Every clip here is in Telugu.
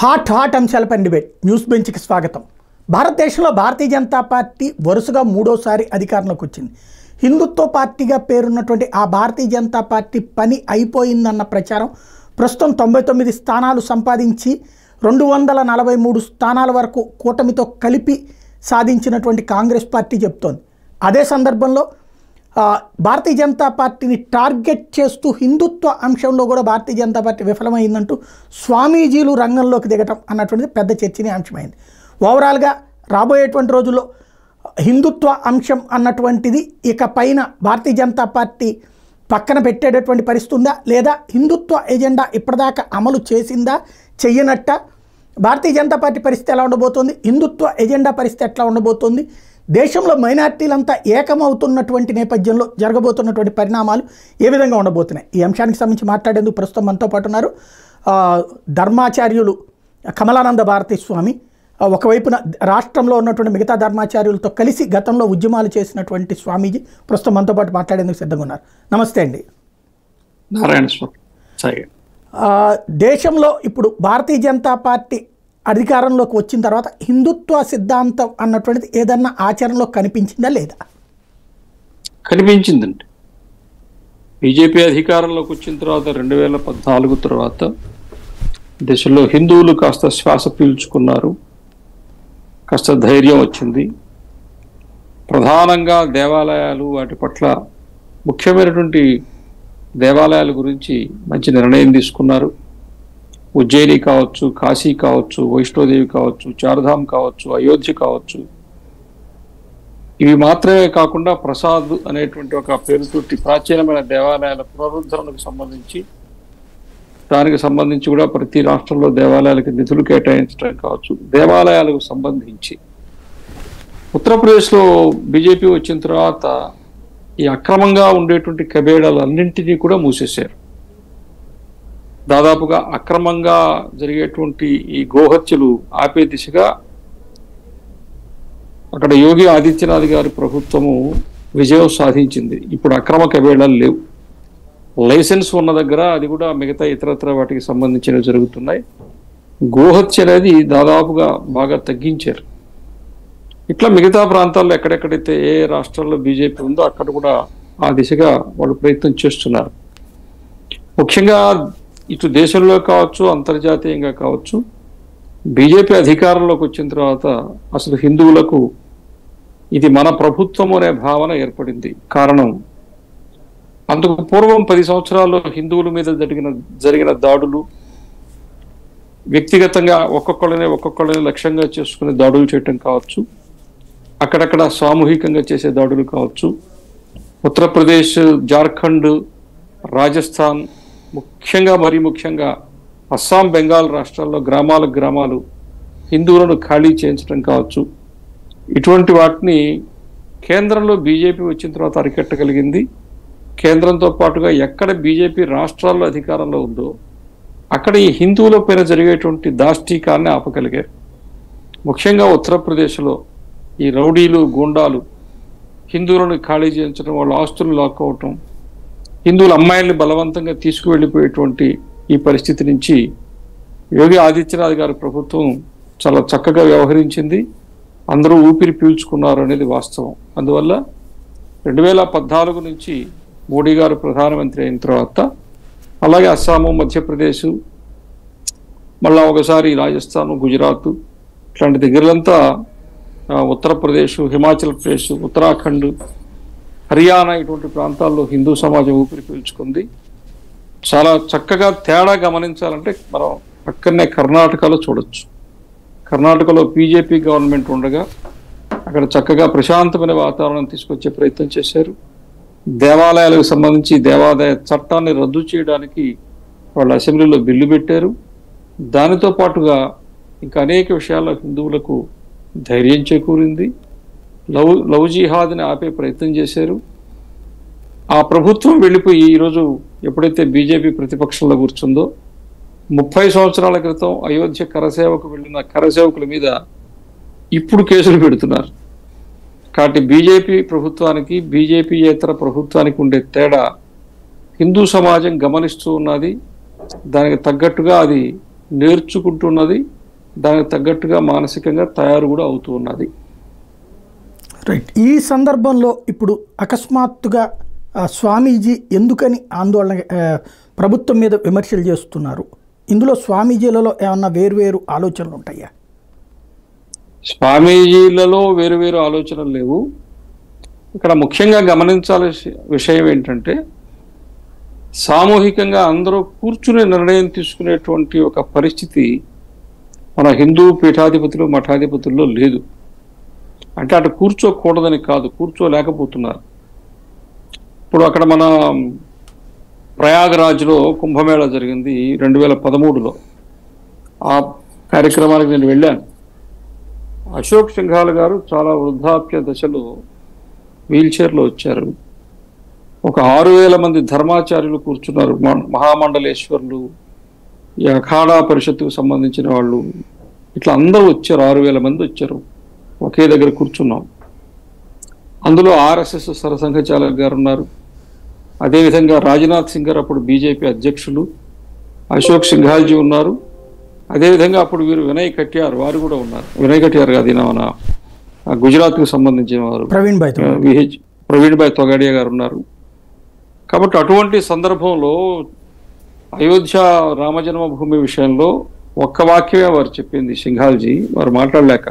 హాట్ అంశాలపై డిబేట్ న్యూస్ బెంచ్కి స్వాగతం. భారతదేశంలో భారతీయ జనతా పార్టీ వరుసగా మూడోసారి అధికారంలోకి వచ్చింది. హిందుత్వ పార్టీగా పేరున్నటువంటి ఆ భారతీయ జనతా పార్టీ పని అయిపోయిందన్న ప్రచారం ప్రస్తుతం 99 స్థానాలు సంపాదించి 243 స్థానాల వరకు కూటమితో కలిపి సాధించినటువంటి కాంగ్రెస్ పార్టీ చెప్తోంది. అదే సందర్భంలో భారతీయ జనతా పార్టీని టార్గెట్ చేస్తూ హిందుత్వ అంశంలో కూడా భారతీయ జనతా పార్టీ విఫలమైందంటూ స్వామీజీలు రంగంలోకి దిగటం అన్నటువంటిది పెద్ద చర్చనీయాంశమైంది. ఓవరాల్గా రాబోయేటువంటి రోజుల్లో హిందుత్వ అంశం అన్నటువంటిది ఇక పైన భారతీయ జనతా పార్టీ పక్కన పెట్టేటటువంటి పరిస్థితి ఉందా, లేదా హిందుత్వ ఎజెండా ఇప్పటిదాకా అమలు చేసిందా, చెయ్యనట్ట? భారతీయ జనతా పార్టీ పరిస్థితి ఎలా ఉండబోతోంది, హిందుత్వ ఎజెండా పరిస్థితి ఎట్లా ఉండబోతోంది, దేశంలో మైనార్టీలంతా ఏకమవుతున్నటువంటి నేపథ్యంలో జరగబోతున్నటువంటి పరిణామాలు ఏ విధంగా ఉండబోతున్నాయి? ఈ అంశానికి సంబంధించి మాట్లాడేందుకు ప్రస్తుతం మనతో పాటు ఉన్నారు ధర్మాచార్యులు కమలానంద భారతీ స్వామి. ఒకవైపున రాష్ట్రంలో ఉన్నటువంటి మిగతా ధర్మాచార్యులతో కలిసి గతంలో ఉద్యమాలు చేసినటువంటి స్వామీజీ ప్రస్తుతం మనతో పాటు మాట్లాడేందుకు సిద్ధంగా ఉన్నారు. నమస్తే అండి. నారాయణ స్వామి. దేశంలో ఇప్పుడు భారతీయ జనతా పార్టీ అధికారంలోకి వచ్చిన తర్వాత హిందుత్వ సిద్ధాంతం అన్నటువంటిది ఏదన్నా ఆచరణలో కనిపించిందా లేదా? కనిపించిందండి. బీజేపీ అధికారంలోకి వచ్చిన తర్వాత 2014 తర్వాత దేశంలో హిందువులు కాస్త శ్వాస పీల్చుకున్నారు, కాస్త ధైర్యం వచ్చింది. ప్రధానంగా దేవాలయాలు, వాటి పట్ల ముఖ్యమైనటువంటి దేవాలయాల గురించి మంచి నిర్ణయం తీసుకున్నారు. ఉజ్జయిని కావచ్చు, కాశీ కావచ్చు, వైష్ణోదేవి కావచ్చు, చార్ధామ్ కావచ్చు, అయోధ్య కావచ్చు. ఇవి మాత్రమే కాకుండా ప్రసాద్ అనేటువంటి ఒక పేరుతోటి ప్రాచీనమైన దేవాలయాల పునరుద్ధరణకు దానికి సంబంధించి కూడా ప్రతి రాష్ట్రంలో దేవాలయాలకు నిధులు కేటాయించడం కావచ్చు. దేవాలయాలకు సంబంధించి ఉత్తరప్రదేశ్లో బీజేపీ వచ్చిన తర్వాత ఈ అక్రమంగా ఉండేటువంటి కబేడాలన్నింటినీ కూడా మూసేశారు. దాదాపుగా అక్రమంగా జరిగేటువంటి ఈ గోహత్యలు ఆపే దిశగా అక్కడ యోగి ఆదిత్యనాథ్ గారి ప్రభుత్వము విజయం సాధించింది. ఇప్పుడు అక్రమ కబేళాలు లేవు. లైసెన్స్ ఉన్న దగ్గర అది కూడా మిగతా ఇతరత్ర వాటికి సంబంధించినవి జరుగుతున్నాయి. గోహత్య అనేది దాదాపుగా బాగా తగ్గించారు. ఇట్లా మిగతా ప్రాంతాల్లో ఎక్కడెక్కడైతే ఏ రాష్ట్రాల్లో బీజేపీ ఉందో అక్కడ కూడా ఆ దిశగా వాళ్ళు ప్రయత్నం చేస్తున్నారు. ముఖ్యంగా ఇటు దేశంలో కావచ్చు, అంతర్జాతీయంగా కావచ్చు, బీజేపీ అధికారంలోకి వచ్చిన తర్వాత అసలు హిందువులకు ఇది మన ప్రభుత్వం అనే భావన ఏర్పడింది. కారణం, అందుకు పూర్వం 10 సంవత్సరాల్లో హిందువుల మీద జరిగిన దాడులు, వ్యక్తిగతంగా ఒక్కొక్కళ్ళని లక్ష్యంగా చేసుకునే దాడులు చేయటం కావచ్చు, అక్కడక్కడ సామూహికంగా చేసే దాడులు కావచ్చు, ఉత్తరప్రదేశ్, జార్ఖండ్, రాజస్థాన్, మరీ ముఖ్యంగా అస్సాం, బెంగాల్ రాష్ట్రాల్లో గ్రామాలు హిందువులను ఖాళీ చేయించడం కావచ్చు. ఇటువంటి వాటిని కేంద్రంలో బీజేపీ వచ్చిన తర్వాత అరికట్టగలిగింది. కేంద్రంతో పాటుగా ఎక్కడ బీజేపీ రాష్ట్రాల్లో అధికారంలో ఉందో అక్కడ ఈ హిందువుల పైన జరిగేటువంటి దాష్టీకాన్ని ఆపగలిగారు. ముఖ్యంగా ఉత్తరప్రదేశ్లో ఈ రౌడీలు, గూండాలు హిందువులను ఖాళీ చేయించడం, వాళ్ళ ఆస్తులు లాక్కోవటం, హిందువుల అమ్మాయిల్ని బలవంతంగా తీసుకువెళ్ళిపోయేటువంటి ఈ పరిస్థితి నుంచి యోగి ఆదిత్యనాథ్ గారి ప్రభుత్వం చాలా చక్కగా వ్యవహరించింది. అందరూ ఊపిరి పీల్చుకున్నారు అనేది వాస్తవం. అందువల్ల 2014 నుంచి మోడీ గారు ప్రధానమంత్రి అయిన తర్వాత, అలాగే అస్సాము, మధ్యప్రదేశ్, మళ్ళా ఒకసారి రాజస్థాను, గుజరాత్ ఇట్లాంటి దగ్గరలంతా, ఉత్తరప్రదేశ్, హిమాచల్ ప్రదేశ్, ఉత్తరాఖండ్, హర్యానా ఇటువంటి ప్రాంతాల్లో హిందూ సమాజం ఊపిరి పీల్చుకుంది. చాలా చక్కగా తేడా గమనించాలంటే మనం పక్కనే కర్ణాటకలో చూడొచ్చు. కర్ణాటకలో బీజేపీ గవర్నమెంట్ ఉండగా అక్కడ చక్కగా ప్రశాంతమైన వాతావరణం తీసుకొచ్చే ప్రయత్నం చేశారు. దేవాలయాలకు సంబంధించి దేవాదాయ చట్టాన్ని రద్దు చేయడానికి వాళ్ళు అసెంబ్లీలో బిల్లు పెట్టారు. దానితో పాటుగా ఇంకా అనేక విషయాల్లో హిందువులకు ధైర్యం చేకూరింది. లవ్ జిహాద్ని ఆపే ప్రయత్నం చేశారు. ఆ ప్రభుత్వం వెళ్ళిపోయి ఈరోజు ఎప్పుడైతే బీజేపీ ప్రతిపక్షంలో కూర్చుందో, 30 సంవత్సరాల క్రితం అయోధ్య కరసేవకు వెళ్ళిన కరసేవకుల మీద ఇప్పుడు కేసులు పెడుతున్నారు. కాబట్టి బీజేపీ ప్రభుత్వానికి, బీజేపీయేతర ప్రభుత్వానికి ఉండే తేడా హిందూ సమాజం గమనిస్తూ ఉన్నది. దానికి తగ్గట్టుగా అది నేర్చుకుంటున్నది, దానికి తగ్గట్టుగా మానసికంగా తయారు కూడా అవుతూ ఉన్నది. రైట్. ఈ సందర్భంలో ఇప్పుడు అకస్మాత్తుగా స్వామీజీ ఎందుకని ఆందోళన ప్రభుత్వం మీద విమర్శలు చేస్తున్నారు? ఇందులో స్వామీజీలలో ఏమన్నా వేరువేరు ఆలోచనలు ఉంటాయా? స్వామీజీలలో వేరు ఆలోచనలు లేవు. ఇక్కడ ముఖ్యంగా గమనించాల్సిన విషయం ఏంటంటే, సామూహికంగా అందరూ కూర్చుని నిర్ణయం తీసుకునేటువంటి ఒక పరిస్థితి మన హిందూ పీఠాధిపతులు మఠాధిపతుల్లో లేదు. అంటే అటు కూర్చోకూడదని కాదు, కూర్చోలేకపోతున్నారు. ఇప్పుడు అక్కడ మన ప్రయాగరాజ్లో కుంభమేళా జరిగింది 2013లో. ఆ కార్యక్రమానికి నేను వెళ్ళాను. అశోక్ సింఘాల్ గారు చాలా వృద్ధాప్య దశలో వీల్ చైర్లో వచ్చారు. ఒక 6,000 మంది ధర్మాచార్యులు కూర్చున్నారు. మహామండలేశ్వర్లు, ఈ అఖాడా పరిషత్తుకు సంబంధించిన వాళ్ళు, ఇట్లా అందరూ వచ్చారు. 6,000 మంది వచ్చారు, ఒకే దగ్గర కూర్చున్నాం. అందులో RSS సరసంఘచాలక్ గారు ఉన్నారు. అదేవిధంగా రాజ్నాథ్ సింగ్ గారు అప్పుడు బీజేపీ అధ్యక్షులు, అశోక్ సింఘాల్జీ ఉన్నారు. అదేవిధంగా అప్పుడు వీరు వినయ్ కట్యార్ వారు కూడా ఉన్నారు. వినయ్ కట్యార్ కాదు, మన గుజరాత్కు సంబంధించిన వారు ప్రవీణ్ భాయ్ తొగాడియా గారు ఉన్నారు. కాబట్టి అటువంటి సందర్భంలో అయోధ్య రామజన్మభూమి విషయంలో ఒక్క వాక్యమే వారు చెప్పింది సింఘాల్జీ. వారు మాట్లాడలేక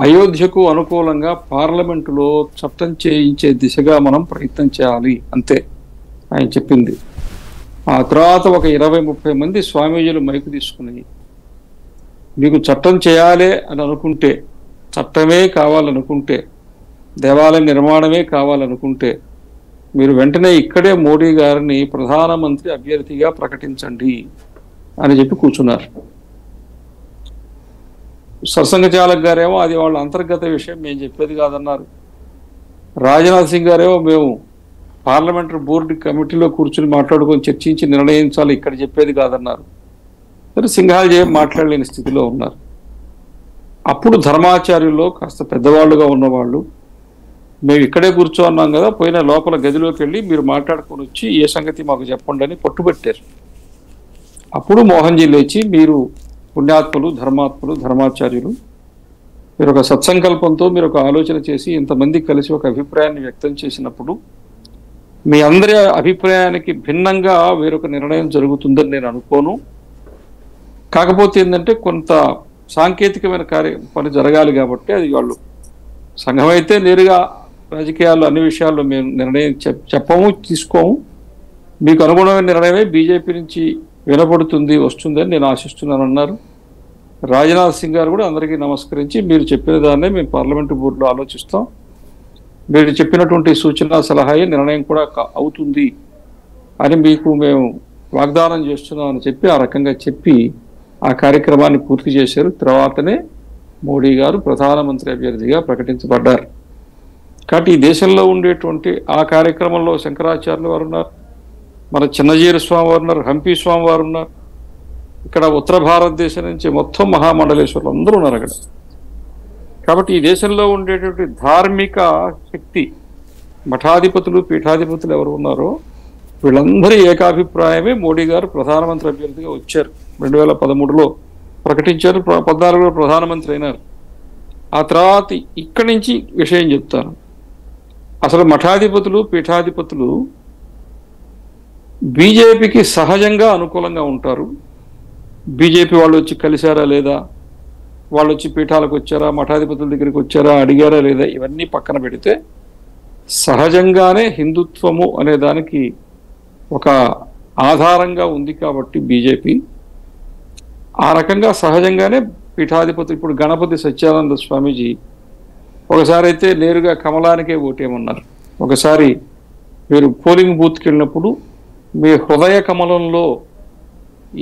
అయోధ్యకు అనుకూలంగా పార్లమెంటులో చట్టం చేయించే దిశగా మనం ప్రయత్నం చేయాలి, అంతే ఆయన చెప్పింది. ఆ తర్వాత ఒక 20-30 మంది స్వామీజీలు మైకు తీసుకుని, మీకు చట్టం చేయాలి అని అనుకుంటే, చట్టమే కావాలనుకుంటే, దేవాలయ నిర్మాణమే కావాలనుకుంటే, మీరు వెంటనే ఇక్కడే మోడీ గారిని ప్రధానమంత్రి అభ్యర్థిగా ప్రకటించండి అని చెప్పి కూర్చున్నారు. సరసంఘచాలక్ గారేమో అది వాళ్ళ అంతర్గత విషయం, మేము చెప్పేది కాదన్నారు. రాజ్నాథ్ సింగ్ గారేమో మేము పార్లమెంటరీ బోర్డు కమిటీలో కూర్చుని మాట్లాడుకొని చర్చించి నిర్ణయించాలి, ఇక్కడ చెప్పేది కాదన్నారు. సరే, సింఘాల్జీ మాట్లాడలేని స్థితిలో ఉన్నారు. అప్పుడు ధర్మాచార్యుల్లో కాస్త పెద్దవాళ్ళుగా ఉన్నవాళ్ళు, మేము ఇక్కడే కూర్చోన్నాం కదా, పోయిన లోపల గదిలోకి వెళ్ళి మీరు మాట్లాడుకొని వచ్చి ఏ సంగతి మాకు చెప్పండి అని పట్టుబట్టారు. అప్పుడు మోహన్జీ లేచి, మీరు పుణ్యాత్ములు, ధర్మాత్ములు, ధర్మాచార్యులు, మీరు ఒక సత్సంకల్పంతో మీరు ఒక ఆలోచన చేసి ఇంతమంది కలిసి ఒక అభిప్రాయాన్ని వ్యక్తం చేసినప్పుడు మీ అందరి అభిప్రాయానికి భిన్నంగా వేరొక నిర్ణయం జరుగుతుందని నేను అనుకోను. కాకపోతే ఏంటంటే కొంత సాంకేతికమైన పని జరగాలి కాబట్టి అది వాళ్ళు సంఘం అయితే నేరుగా రాజకీయాల్లో అన్ని విషయాల్లో మేము నిర్ణయం చెప్పము, తీసుకోము. మీకు అనుగుణమైన నిర్ణయమే బీజేపీ నుంచి వినపడుతుంది, వస్తుందని నేను ఆశిస్తున్నాను అన్నారు. రాజ్నాథ్ సింగ్ గారు కూడా అందరికీ నమస్కరించి, మీరు చెప్పిన దాన్నే మేము పార్లమెంటు బోర్డులో ఆలోచిస్తాం, మీరు చెప్పినటువంటి సూచన సలహాయే నిర్ణయం కూడా అవుతుంది అని మీకు మేము వాగ్దానం చేస్తున్నాం అని చెప్పి ఆ రకంగా చెప్పి ఆ కార్యక్రమాన్ని పూర్తి చేశారు. తర్వాతనే మోడీ గారు ప్రధానమంత్రి అభ్యర్థిగా ప్రకటించబడ్డారు. కాబట్టి ఈ దేశంలో ఉండేటువంటి ఆ కార్యక్రమంలో శంకరాచార్యులు వారు ఉన్నారు, మన చిన్నజీర స్వామి వారు ఉన్నారు, హంపి స్వామి వారు ఉన్నారు. ఇక్కడ ఉత్తర భారతదేశం నుంచి మొత్తం మహామండలేశ్వరులు అందరూ ఉన్నారు అక్కడ. కాబట్టి ఈ దేశంలో ఉండేటువంటి ధార్మిక శక్తి, మఠాధిపతులు, పీఠాధిపతులు ఎవరు ఉన్నారో వీళ్ళందరి ఏకాభిప్రాయమే మోడీ గారు ప్రధానమంత్రి అభ్యర్థిగా వచ్చారు. 2013లో ప్రకటించారు, 14లో ప్రధానమంత్రి అయినారు. ఆ తర్వాత ఇక్కడి నుంచి విషయం చెప్తాను. అసలు మఠాధిపతులు, పీఠాధిపతులు బీజేపీకి సహజంగా అనుకూలంగా ఉంటారు. బీజేపీ వాళ్ళు వచ్చి కలిశారా లేదా, వాళ్ళు వచ్చి పీఠాలకు వచ్చారా, మఠాధిపతుల దగ్గరికి వచ్చారా, అడిగారా లేదా, ఇవన్నీ పక్కన పెడితే సహజంగానే హిందుత్వము అనే దానికి ఒక ఆధారంగా ఉంది కాబట్టి బీజేపీ ఆ రకంగా సహజంగానే పీఠాధిపతులు, ఇప్పుడు గణపతి సత్యానంద స్వామీజీ ఒకసారి అయితే నేరుగా కమలానికే ఓటేయమన్నారు. ఒకసారి మీరు పోలింగ్ బూత్కి వెళ్ళినప్పుడు మీ హృదయ కమలంలో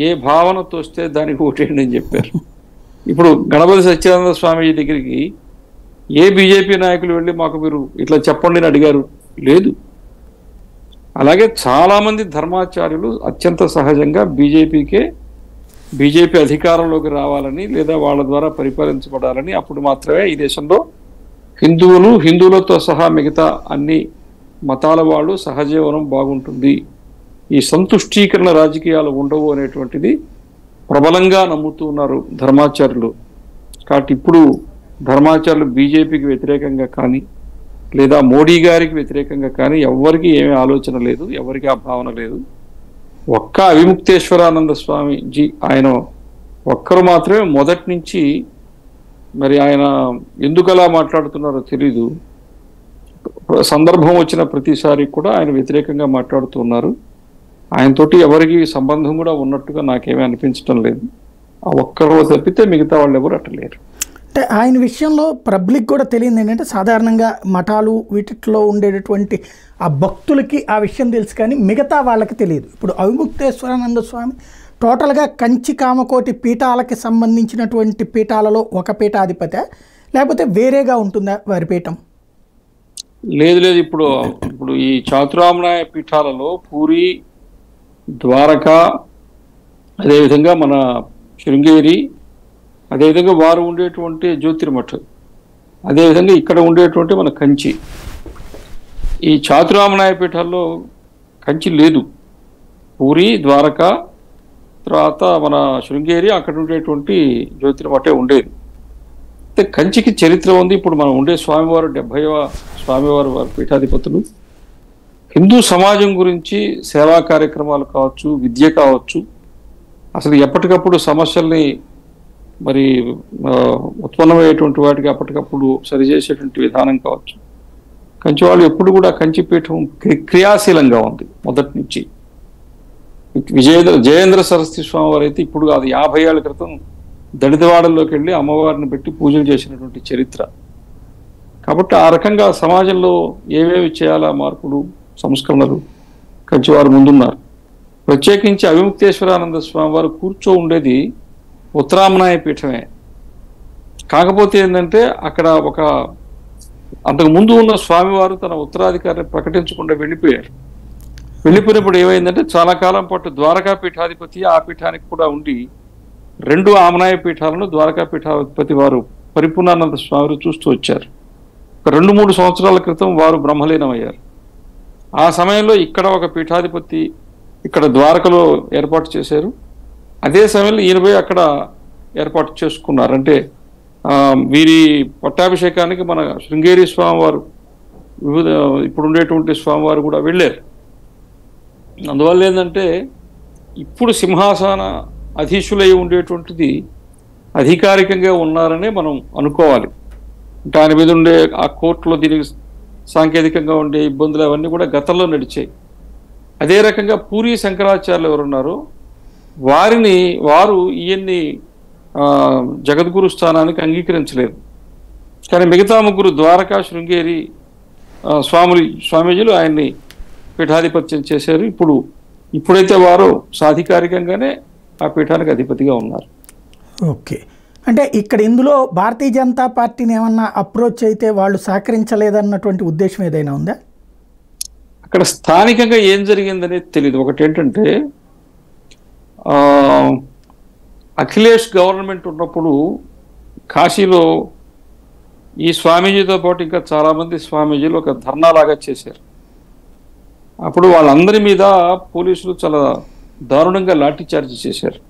ఏ భావన తోస్తే దానికి ఓటేయండి అని చెప్పారు. ఇప్పుడు గణపతి సత్యానంద స్వామీజీ దగ్గరికి ఏ బీజేపీ నాయకులు వెళ్ళి మాకు మీరు ఇట్లా చెప్పండి అని అడిగారు? లేదు. అలాగే చాలామంది ధర్మాచార్యులు అత్యంత సహజంగా బీజేపీ అధికారంలోకి రావాలని లేదా వాళ్ళ ద్వారా పరిపాలించబడాలని, అప్పుడు మాత్రమే ఈ దేశంలో హిందువులతో సహా మిగతా అన్ని మతాల వాళ్ళు సహజీవనం బాగుంటుంది, ఈ సంతుష్టీకరణ రాజకీయాలు ఉండవు అనేటువంటిది ప్రబలంగా నమ్ముతూ ఉన్నారు ధర్మాచార్యులు. కాబట్టి ఇప్పుడు ధర్మాచార్యులు బీజేపీకి వ్యతిరేకంగా కానీ లేదా మోడీ గారికి వ్యతిరేకంగా కానీ ఎవరికి ఏమీ ఆలోచన లేదు, ఎవరికి ఆ భావన లేదు. ఒక్క అవిముక్తేశ్వరానంద స్వామిజీ ఆయన ఒక్కరు మాత్రమే మొదటి నుంచి, మరి ఆయన ఎందుకు అలా మాట్లాడుతున్నారో తెలీదు, సందర్భం వచ్చిన ప్రతిసారి కూడా ఆయన వ్యతిరేకంగా మాట్లాడుతున్నారు. ఆయనతోటి ఎవరికి సంబంధం కూడా ఉన్నట్టుగా నాకేమీ అనిపించడం లేదు. ఆ ఒక్కరు తప్పితే మిగతా వాళ్ళు ఎవరు అట్టలేరు. అంటే ఆయన విషయంలో పబ్లిక్ కూడా తెలియదు ఏంటంటే, సాధారణంగా మఠాలు వీటిలో ఉండేటటువంటి ఆ భక్తులకి ఆ విషయం తెలుసు, కానీ మిగతా వాళ్ళకి తెలియదు. ఇప్పుడు అవిముక్తేశ్వరానంద స్వామి టోటల్గా కంచి కామకోటి పీఠాలకి సంబంధించినటువంటి పీఠాలలో ఒక పీఠాధిపతి, లేకపోతే వేరేగా ఉంటుందా వారి పీఠం? లేదు లేదు, ఇప్పుడు ఈ చాతురామనాయ పీఠాలలో పూరి, ద్వారకా, అదేవిధంగా మన శృంగేరి, అదేవిధంగా వారు ఉండేటువంటి జ్యోతిర్మఠ్, అదేవిధంగా ఇక్కడ ఉండేటువంటి మన కంచి. ఈ చాతురామనాయ పీఠాల్లో కంచి లేదు. పూరి, ద్వారకా, తర్వాత మన శృంగేరి, అక్కడ ఉండేటువంటి జ్యోతిర్మఠే ఉండేది. అయితే కంచికి చరిత్ర ఉంది. ఇప్పుడు మనం ఉండే స్వామివారు 70వ స్వామివారు వారి పీఠాధిపతులు. హిందూ సమాజం గురించి సేవా కార్యక్రమాలు కావచ్చు, విద్య కావచ్చు, అసలు ఎప్పటికప్పుడు సమస్యల్ని మరి ఉత్పన్నమయ్యేటువంటి వాటికి అప్పటికప్పుడు సరిచేసేటువంటి విధానం కావచ్చు. కంచి వాళ్ళు ఎప్పుడు కూడా కంచిపీఠం క్రియాశీలంగా ఉంది మొదటి నుంచి. జయేంద్ర సరస్వతి స్వామి వారు అయితే ఇప్పుడు కాదు, 50 ఏళ్ల క్రితం దళితవాడల్లోకి వెళ్ళి అమ్మవారిని పెట్టి పూజలు చేసినటువంటి చరిత్ర. కాబట్టి ఆ రకంగా సమాజంలో ఏవేవి చేయాలా మార్పులు, సంస్కరణలు కంచివారు ముందున్నారు. ప్రత్యేకించి అవిముక్తేశ్వరానంద స్వామి వారు కూర్చో ఉండేది ఉత్తరామనాయ పీఠమే. కాకపోతే ఏంటంటే అక్కడ ఒక అంతకు ముందు ఉన్న స్వామివారు తన ఉత్తరాధికారిని ప్రకటించకుండా వెళ్ళిపోయారు. వెళ్ళిపోయినప్పుడు ఏమైందంటే చాలా కాలం పాటు ద్వారకా పీఠాధిపతి ఆ పీఠానికి కూడా ఉండి 2 ఆమనాయ పీఠాలను ద్వారకా పీఠాధిపతి వారు పరిపూర్ణానంద స్వామి చూస్తూ వచ్చారు. ఒక 2-3 సంవత్సరాల క్రితం వారు బ్రహ్మలీనమయ్యారు. ఆ సమయంలో ఇక్కడ ఒక పీఠాధిపతి ఇక్కడ ద్వారకలో ఏర్పాటు చేశారు. అదే సమయంలో ఈయన పోయి అక్కడ ఏర్పాటు చేసుకున్నారు. అంటే వీరి పట్టాభిషేకానికి మన శృంగేరి స్వామివారు, వివిధ ఇప్పుడు ఉండేటువంటి స్వామివారు కూడా వెళ్ళారు. అందువల్ల ఏంటంటే ఇప్పుడు సింహాసన అధీశులై ఉండేటువంటిది అధికారికంగా ఉన్నారనే మనం అనుకోవాలి. అంటే ఆయన మీద ఉండే ఆ కోర్టులో దీనికి సాంకేతికంగా ఉండే ఇబ్బందులు అవన్నీ కూడా గతంలో నడిచాయి. అదే రకంగా పూరి శంకరాచార్యులు ఎవరున్నారో వారు ఈయన్ని జగద్గురు స్థానానికి అంగీకరించలేదు. కానీ మిగతా 3 ద్వారకా, శృంగేరి స్వామీజీలు ఆయన్ని పీఠాధిపత్యం చేశారు. ఇప్పుడైతే వారు సాధికారికంగానే ఆ పీఠానికి అధిపతిగా ఉన్నారు. ఓకే, అంటే ఇక్కడ ఇందులో భారతీయ జనతా పార్టీని ఏమన్నా అప్రోచ్ అయితే వాళ్ళు సహకరించలేదన్నటువంటి ఉద్దేశం ఏదైనా ఉందా? అక్కడ స్థానికంగా ఏం జరిగిందనేది తెలియదు. ఒకటి ఏంటంటే అఖిలేష్ గవర్నమెంట్ ఉన్నప్పుడు కాశీలో ఈ స్వామీజీతో పాటు ఇంకా చాలామంది స్వామీజీలు ఒక ధర్నాలాగా చేశారు. అప్పుడు వాళ్ళందరి మీద పోలీసులు చాలా దారుణంగా లాఠీ చార్జ్ చేశారు.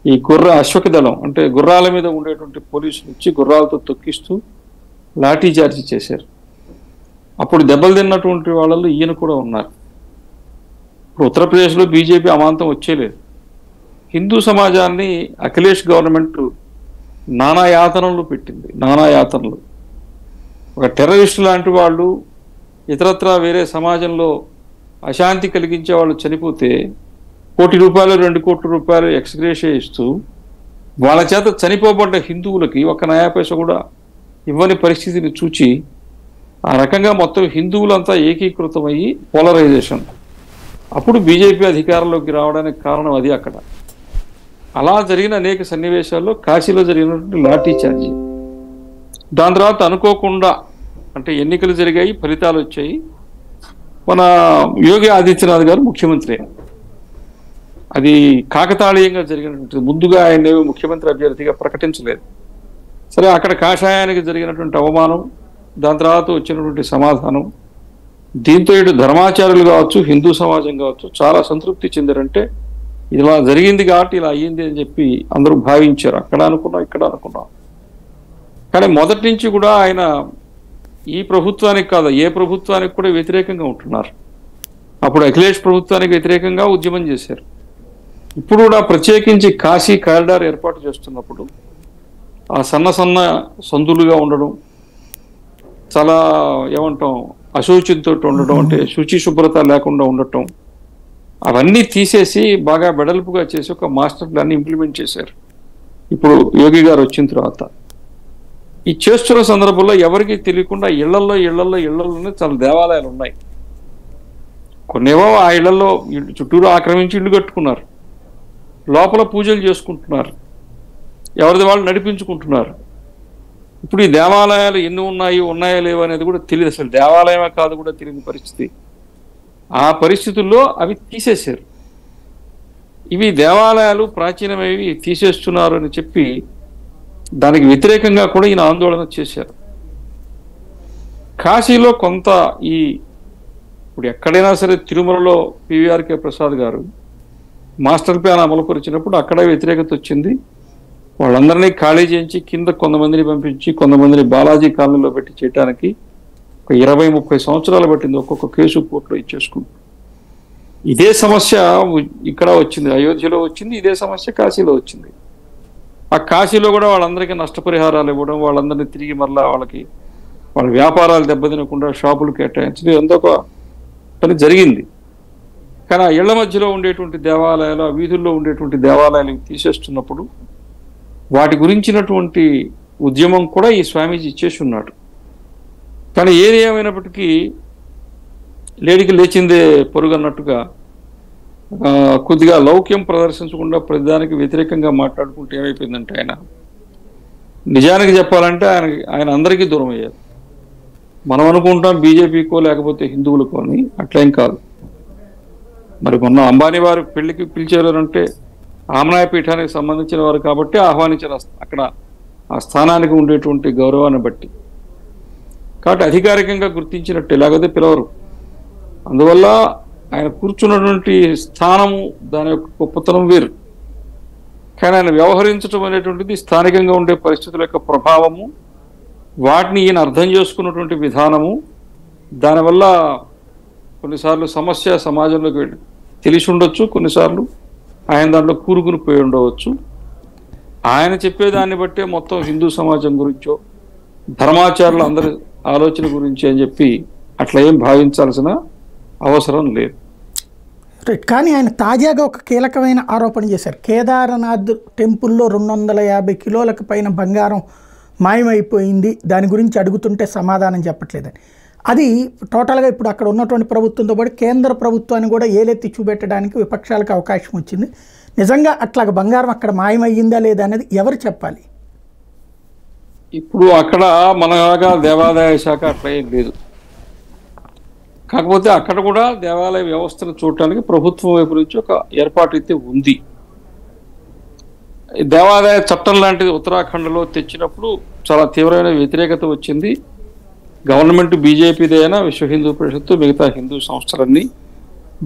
ఈ అశ్వక దళం అంటే గుర్రాల మీద ఉండేటువంటి పోలీసులు వచ్చి గుర్రాలతో తొక్కిస్తూ లాఠీ చార్జ్ చేశారు. అప్పుడు దెబ్బలు తిన్నటువంటి వాళ్ళలో ఈయన కూడా ఉన్నారు. ఇప్పుడు ఉత్తరప్రదేశ్లో బీజేపీ అమాంతం వచ్చేలేదు. హిందూ సమాజాన్ని అఖిలేష్ గవర్నమెంట్ నానా యాతనలు పెట్టింది. నానా యాతనలు. ఒక టెర్రరిస్టు లాంటి వాళ్ళు ఇతరత్రా వేరే సమాజంలో అశాంతి కలిగించే వాళ్ళు చనిపోతే ₹1 కోటి 2 కోట్ల రూపాయలు ఎక్స్గ్రేషియా ఇస్తూ వాళ్ళ చేత చనిపోబడ్డ హిందువులకి ఒక్క నయా పైసా కూడా ఇవ్వని పరిస్థితిని చూచి ఆ రకంగా మొత్తం హిందువులంతా ఏకీకృతమయ్యి పోలరైజేషన్. అప్పుడు బీజేపీ అధికారంలోకి రావడానికి కారణం అది. అక్కడ అలా జరిగిన అనేక సన్నివేశాల్లో కాశీలో జరిగినటువంటి లాఠీ చార్జీ. దాని తర్వాత అనుకోకుండా అంటే ఎన్నికలు జరిగాయి, ఫలితాలు వచ్చాయి. మన యోగి ఆదిత్యనాథ్ గారు ముఖ్యమంత్రి. అది కాకతాళీయంగా జరిగినటువంటి, ముందుగా ఆయన ముఖ్యమంత్రి అభ్యర్థిగా ప్రకటించలేదు. సరే, అక్కడ కాషాయానికి జరిగినటువంటి అవమానం, దాని తర్వాత వచ్చినటువంటి సమాధానం, దీంతో ఇటు ధర్మాచార్యులు కావచ్చు, హిందూ సమాజం కావచ్చు చాలా సంతృప్తి చెందారంటే ఇలా జరిగింది కాబట్టి ఇలా అయ్యింది అని చెప్పి అందరూ భావించారు. అక్కడ అనుకున్నాం, ఇక్కడ అనుకున్నాం. కానీ మొదటి నుంచి కూడా ఆయన ఈ ప్రభుత్వానికి కాదు, ఏ ప్రభుత్వానికి కూడా వ్యతిరేకంగా ఉంటున్నారు. అప్పుడు అఖిలేష్ ప్రభుత్వానికి వ్యతిరేకంగా ఉద్యమం చేశారు. ఇప్పుడు కూడా ప్రత్యేకించి కాశీ కారిడార్ ఏర్పాటు చేస్తున్నప్పుడు ఆ సన్న సన్న సందులుగా ఉండడం, చాలా ఏమంటాం అశుచితో ఉండడం, అంటే శుచి శుభ్రత లేకుండా ఉండటం, అవన్నీ తీసేసి బాగా వెడల్పుగా చేసి ఒక మాస్టర్ ప్లాన్ ఇంప్లిమెంట్ చేశారు. ఇప్పుడు యోగి గారు వచ్చిన తర్వాత ఈ చేస్తున్న సందర్భంలో ఎవరికి తెలియకుండా ఇళ్లలోనే చాలా దేవాలయాలు ఉన్నాయి. కొన్నేమో ఆ ఇళ్లలో చుట్టూరు ఆక్రమించి ఇల్లు కట్టుకున్నారు, లోపల పూజలు చేసుకుంటున్నారు, ఎవరిది వాళ్ళు నడిపించుకుంటున్నారు. ఇప్పుడు ఈ దేవాలయాలు ఎన్ని ఉన్నాయో లేవో అనేది కూడా తెలియదు. అసలు దేవాలయమే కాదు కూడా తెలియని పరిస్థితి. ఆ పరిస్థితుల్లో అవి తీసేశారు. ఇవి దేవాలయాలు ప్రాచీనమైవి తీసేస్తున్నారు అని చెప్పి దానికి వ్యతిరేకంగా కూడా ఈయన ఆందోళన చేశారు. కాశీలో కొంత ఇప్పుడు ఎక్కడైనా సరే తిరుమలలో పివిఆర్కే ప్రసాద్ గారు మాస్టర్ ప్లాన్ అమలుపరిచినప్పుడు అక్కడ వ్యతిరేకత వచ్చింది. వాళ్ళందరినీ ఖాళీ చేయించి కింద కొంతమందిని పంపించి కొంతమందిని బాలాజీ కాలనీలో పెట్టి చేయడానికి 20-30 సంవత్సరాలు పట్టింది ఒక్కొక్క కేసు కోర్టులో ఇచ్చేసుకుంటూ. ఇదే సమస్య ఇక్కడ వచ్చింది, అయోధ్యలో వచ్చింది, ఇదే సమస్య కాశీలో వచ్చింది. ఆ కాశీలో కూడా వాళ్ళందరికీ నష్టపరిహారాలు ఇవ్వడం, వాళ్ళందరినీ తిరిగి మళ్ళా వాళ్ళ వ్యాపారాలు దెబ్బతినకుండా షాపులు కేటాయించడం ఎంతో ఒక పని జరిగింది. కానీ ఆ ఇళ్ల మధ్యలో ఉండేటువంటి దేవాలయాలు, ఆ వీధుల్లో ఉండేటువంటి దేవాలయాలు తీసేస్తున్నప్పుడు వాటి గురించినటువంటి ఉద్యమం కూడా ఈ స్వామీజీ ఇచ్చేసి ఉన్నాడు. కానీ ఏది ఏమైనప్పటికీ లేడికి లేచిందే పొరుగు అన్నట్టుగా కొద్దిగా లౌక్యం ప్రదర్శించకుండా ప్రతిదానికి వ్యతిరేకంగా మాట్లాడుకుంటే ఏమైపోయిందంటే ఆయన నిజానికి చెప్పాలంటే ఆయన అందరికీ దూరం అయ్యారు. మనం అనుకుంటాం బీజేపీకో లేకపోతే హిందువులకో అని, అట్లేం కాదు. మరి మొన్న అంబానీ వారు పెళ్లికి పిలిచారంటే ఆమనాయ పీఠానికి సంబంధించిన వారు కాబట్టి ఆహ్వానించారు, అక్కడ ఆ స్థానానికి ఉండేటువంటి గౌరవాన్ని బట్టి. కాబట్టి అధికారికంగా గుర్తించినట్టు లేకపోతే పిలవరు. అందువల్ల ఆయన కూర్చున్నటువంటి స్థానము దాని యొక్క గొప్పతనం వేరు. కానీ ఆయన వ్యవహరించడం అనేటువంటిది స్థానికంగా ఉండే పరిస్థితుల యొక్క ప్రభావము, వాటిని ఈయన అర్థం చేసుకున్నటువంటి విధానము, దానివల్ల కొన్నిసార్లు సమస్య సమాజంలోకి వెళ్ళి తెలిసి ఉండొచ్చు, కొన్నిసార్లు ఆయన దాంట్లో కూరుకుని పోయి ఉండవచ్చు. ఆయన చెప్పేదాన్ని బట్టే మొత్తం హిందూ సమాజం గురించో ధర్మాచారులు అందరి ఆలోచన గురించి అని చెప్పి అట్లా ఏం భావించాల్సిన అవసరం లేదు. కానీ ఆయన తాజాగా ఒక కీలకమైన ఆరోపణ చేశారు. కేదార్నాథ్ టెంపుల్లో 250 కిలోలకు పైన బంగారం మాయమైపోయింది, దాని గురించి అడుగుతుంటే సమాధానం చెప్పట్లేదని. అది టోటల్గా ఇప్పుడు అక్కడ ఉన్నటువంటి ప్రభుత్వంతో పాటు కేంద్ర ప్రభుత్వాన్ని కూడా ఏలెత్తి చూపెట్టడానికి విపక్షాలకు అవకాశం వచ్చింది. నిజంగా అట్లాగ బంగారం అక్కడ మాయమయ్యిందా లేదా అనేది ఎవరు చెప్పాలి? ఇప్పుడు అక్కడ మనలాగా దేవాదాయ శాఖ అట్లా ఏం లేదు. కాకపోతే అక్కడ కూడా దేవాలయ వ్యవస్థను చూడటానికి ప్రభుత్వం వైపు నుంచి ఒక ఏర్పాటు అయితే ఉంది. దేవాదాయ చట్టం లాంటిది ఉత్తరాఖండ్లో తెచ్చినప్పుడు చాలా తీవ్రమైన వ్యతిరేకత వచ్చింది. గవర్నమెంట్ బీజేపీదే అయినా విశ్వ హిందూ పరిషత్తు మిగతా హిందూ సంస్థలన్నీ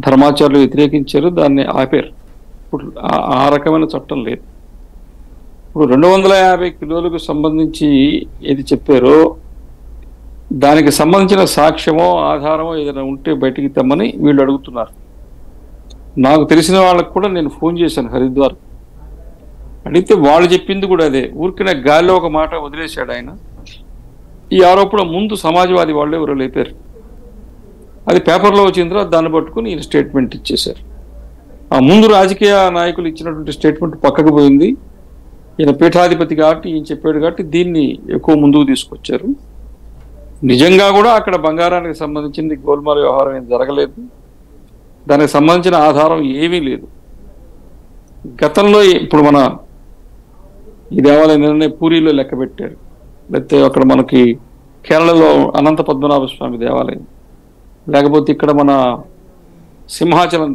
ధర్మాచారులు వ్యతిరేకించారు, దాన్ని ఆపారు. ఇప్పుడు ఆ రకమైన చట్టం లేదు. ఇప్పుడు 250 కిలోలకు సంబంధించి ఏది చెప్పారో దానికి సంబంధించిన సాక్ష్యమో ఆధారమో ఏదైనా ఉంటే బయటికి తెమ్మని వీళ్ళు అడుగుతున్నారు. నాకు తెలిసిన వాళ్ళకు కూడా నేను ఫోన్ చేశాను హరిద్వార్, అడిగితే వాళ్ళు చెప్పింది కూడా అదే. ఊరికిన గాలిలో ఒక మాట వదిలేశాడు ఆయన. ఈ ఆరోపణ ముందు సమాజ్వాదీ వాళ్ళు ఎవరో లేపారు, అది పేపర్లో వచ్చిన తర్వాత దాన్ని పట్టుకుని ఈయన స్టేట్మెంట్ ఇచ్చేశారు. ఆ ముందు రాజకీయ నాయకులు ఇచ్చినటువంటి స్టేట్మెంట్ పక్కకు పోయింది. ఈయన పీఠాధిపతి కాబట్టి ఈయన చెప్పాడు కాబట్టి దీన్ని ఎక్కువ ముందుకు తీసుకొచ్చారు. నిజంగా కూడా అక్కడ బంగారానికి సంబంధించింది గోల్మాల్ వ్యవహారం ఏం జరగలేదు, దానికి సంబంధించిన ఆధారం ఏమీ లేదు. గతంలో ఇప్పుడు మన ఈ దేవాలయం నిన్ననే పూరిలో లెక్క పెట్టారు, లేకపోతే అక్కడ మనకి కేరళలో అనంత పద్మనాభ స్వామి దేవాలయం, లేకపోతే ఇక్కడ మన సింహాచలం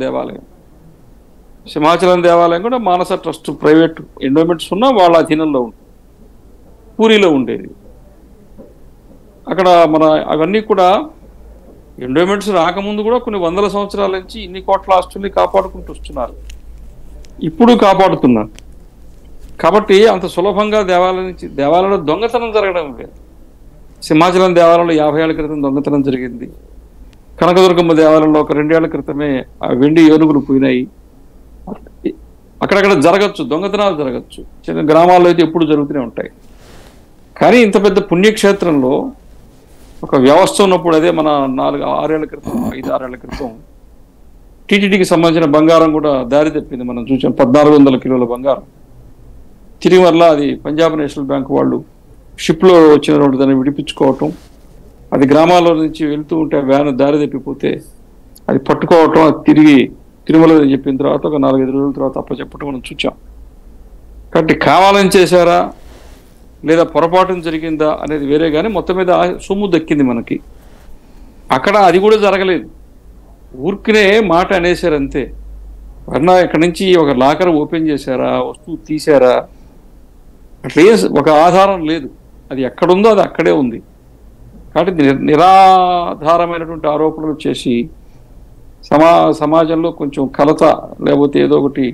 దేవాలయం కూడా మానస ట్రస్ట్ ప్రైవేట్ ఎండోమెంట్స్ ఉన్నా వాళ్ళ అధీనంలో ఉంటుంది. పూరిలో ఉండేది అక్కడ మన అవన్నీ కూడా ఎండోమెంట్స్ రాకముందు కూడా కొన్ని వందల సంవత్సరాల నుంచి ఇన్ని కోట్ల ఆస్తుల్ని కాపాడుకుంటూ వస్తున్నారు. ఇప్పుడు కాపాడుతున్నారు. కాబట్టి అంత సులభంగా దేవాలయంలో దొంగతనం జరగడం లేదు. సింహాచలం దేవాలయంలో 50 ఏళ్ల క్రితం దొంగతనం జరిగింది. కనకదుర్గమ్మ దేవాలయంలో ఒక 2 ఏళ్ల క్రితమే ఆ వెండి ఏనుగులు పోయినాయి. అక్కడక్కడ జరగచ్చు, దొంగతనాలు జరగచ్చు, చిన్న గ్రామాల్లో అయితే ఎప్పుడు జరుగుతూనే ఉంటాయి. కానీ ఇంత పెద్ద పుణ్యక్షేత్రంలో ఒక వ్యవస్థ ఉన్నప్పుడు, అదే మన 5-6 ఏళ్ల క్రితం టీటీడీకి సంబంధించిన బంగారం కూడా దారి తప్పింది. మనం చూసాం 1400 కిలోల బంగారం తిరిగి మరలా అది పంజాబ్ నేషనల్ బ్యాంక్ వాళ్ళు షిప్లో వచ్చినటువంటి దాన్ని విడిపించుకోవటం, అది గ్రామాల్లో నుంచి వెళ్తూ ఉంటే వ్యాన్ దారి తప్పిపోతే అది పట్టుకోవటం, అది తిరిగి తిరుమల చెప్పిన తర్వాత ఒక 4-5 రోజుల తర్వాత అప్పచెప్పటం మనం చూచాం. కాబట్టి కావాలని చేశారా లేదా పొరపాటున జరిగిందా అనేది వేరే, కానీ మొత్తం మీద సొమ్ము దక్కింది మనకి. అక్కడ అది కూడా జరగలేదు, ఊరికినే మాట అనేసారు అంతే. వర్ణ ఇక్కడ నుంచి ఒక లాకర్ ఓపెన్ చేశారా, వస్తువు తీశారా, అట్లే ఒక ఆధారం లేదు. అది ఎక్కడుందో అది అక్కడే ఉంది. కాబట్టి నిరాధారమైనటువంటి ఆరోపణలు చేసి సమాజంలో కొంచెం కలత లేకపోతే ఏదో ఒకటి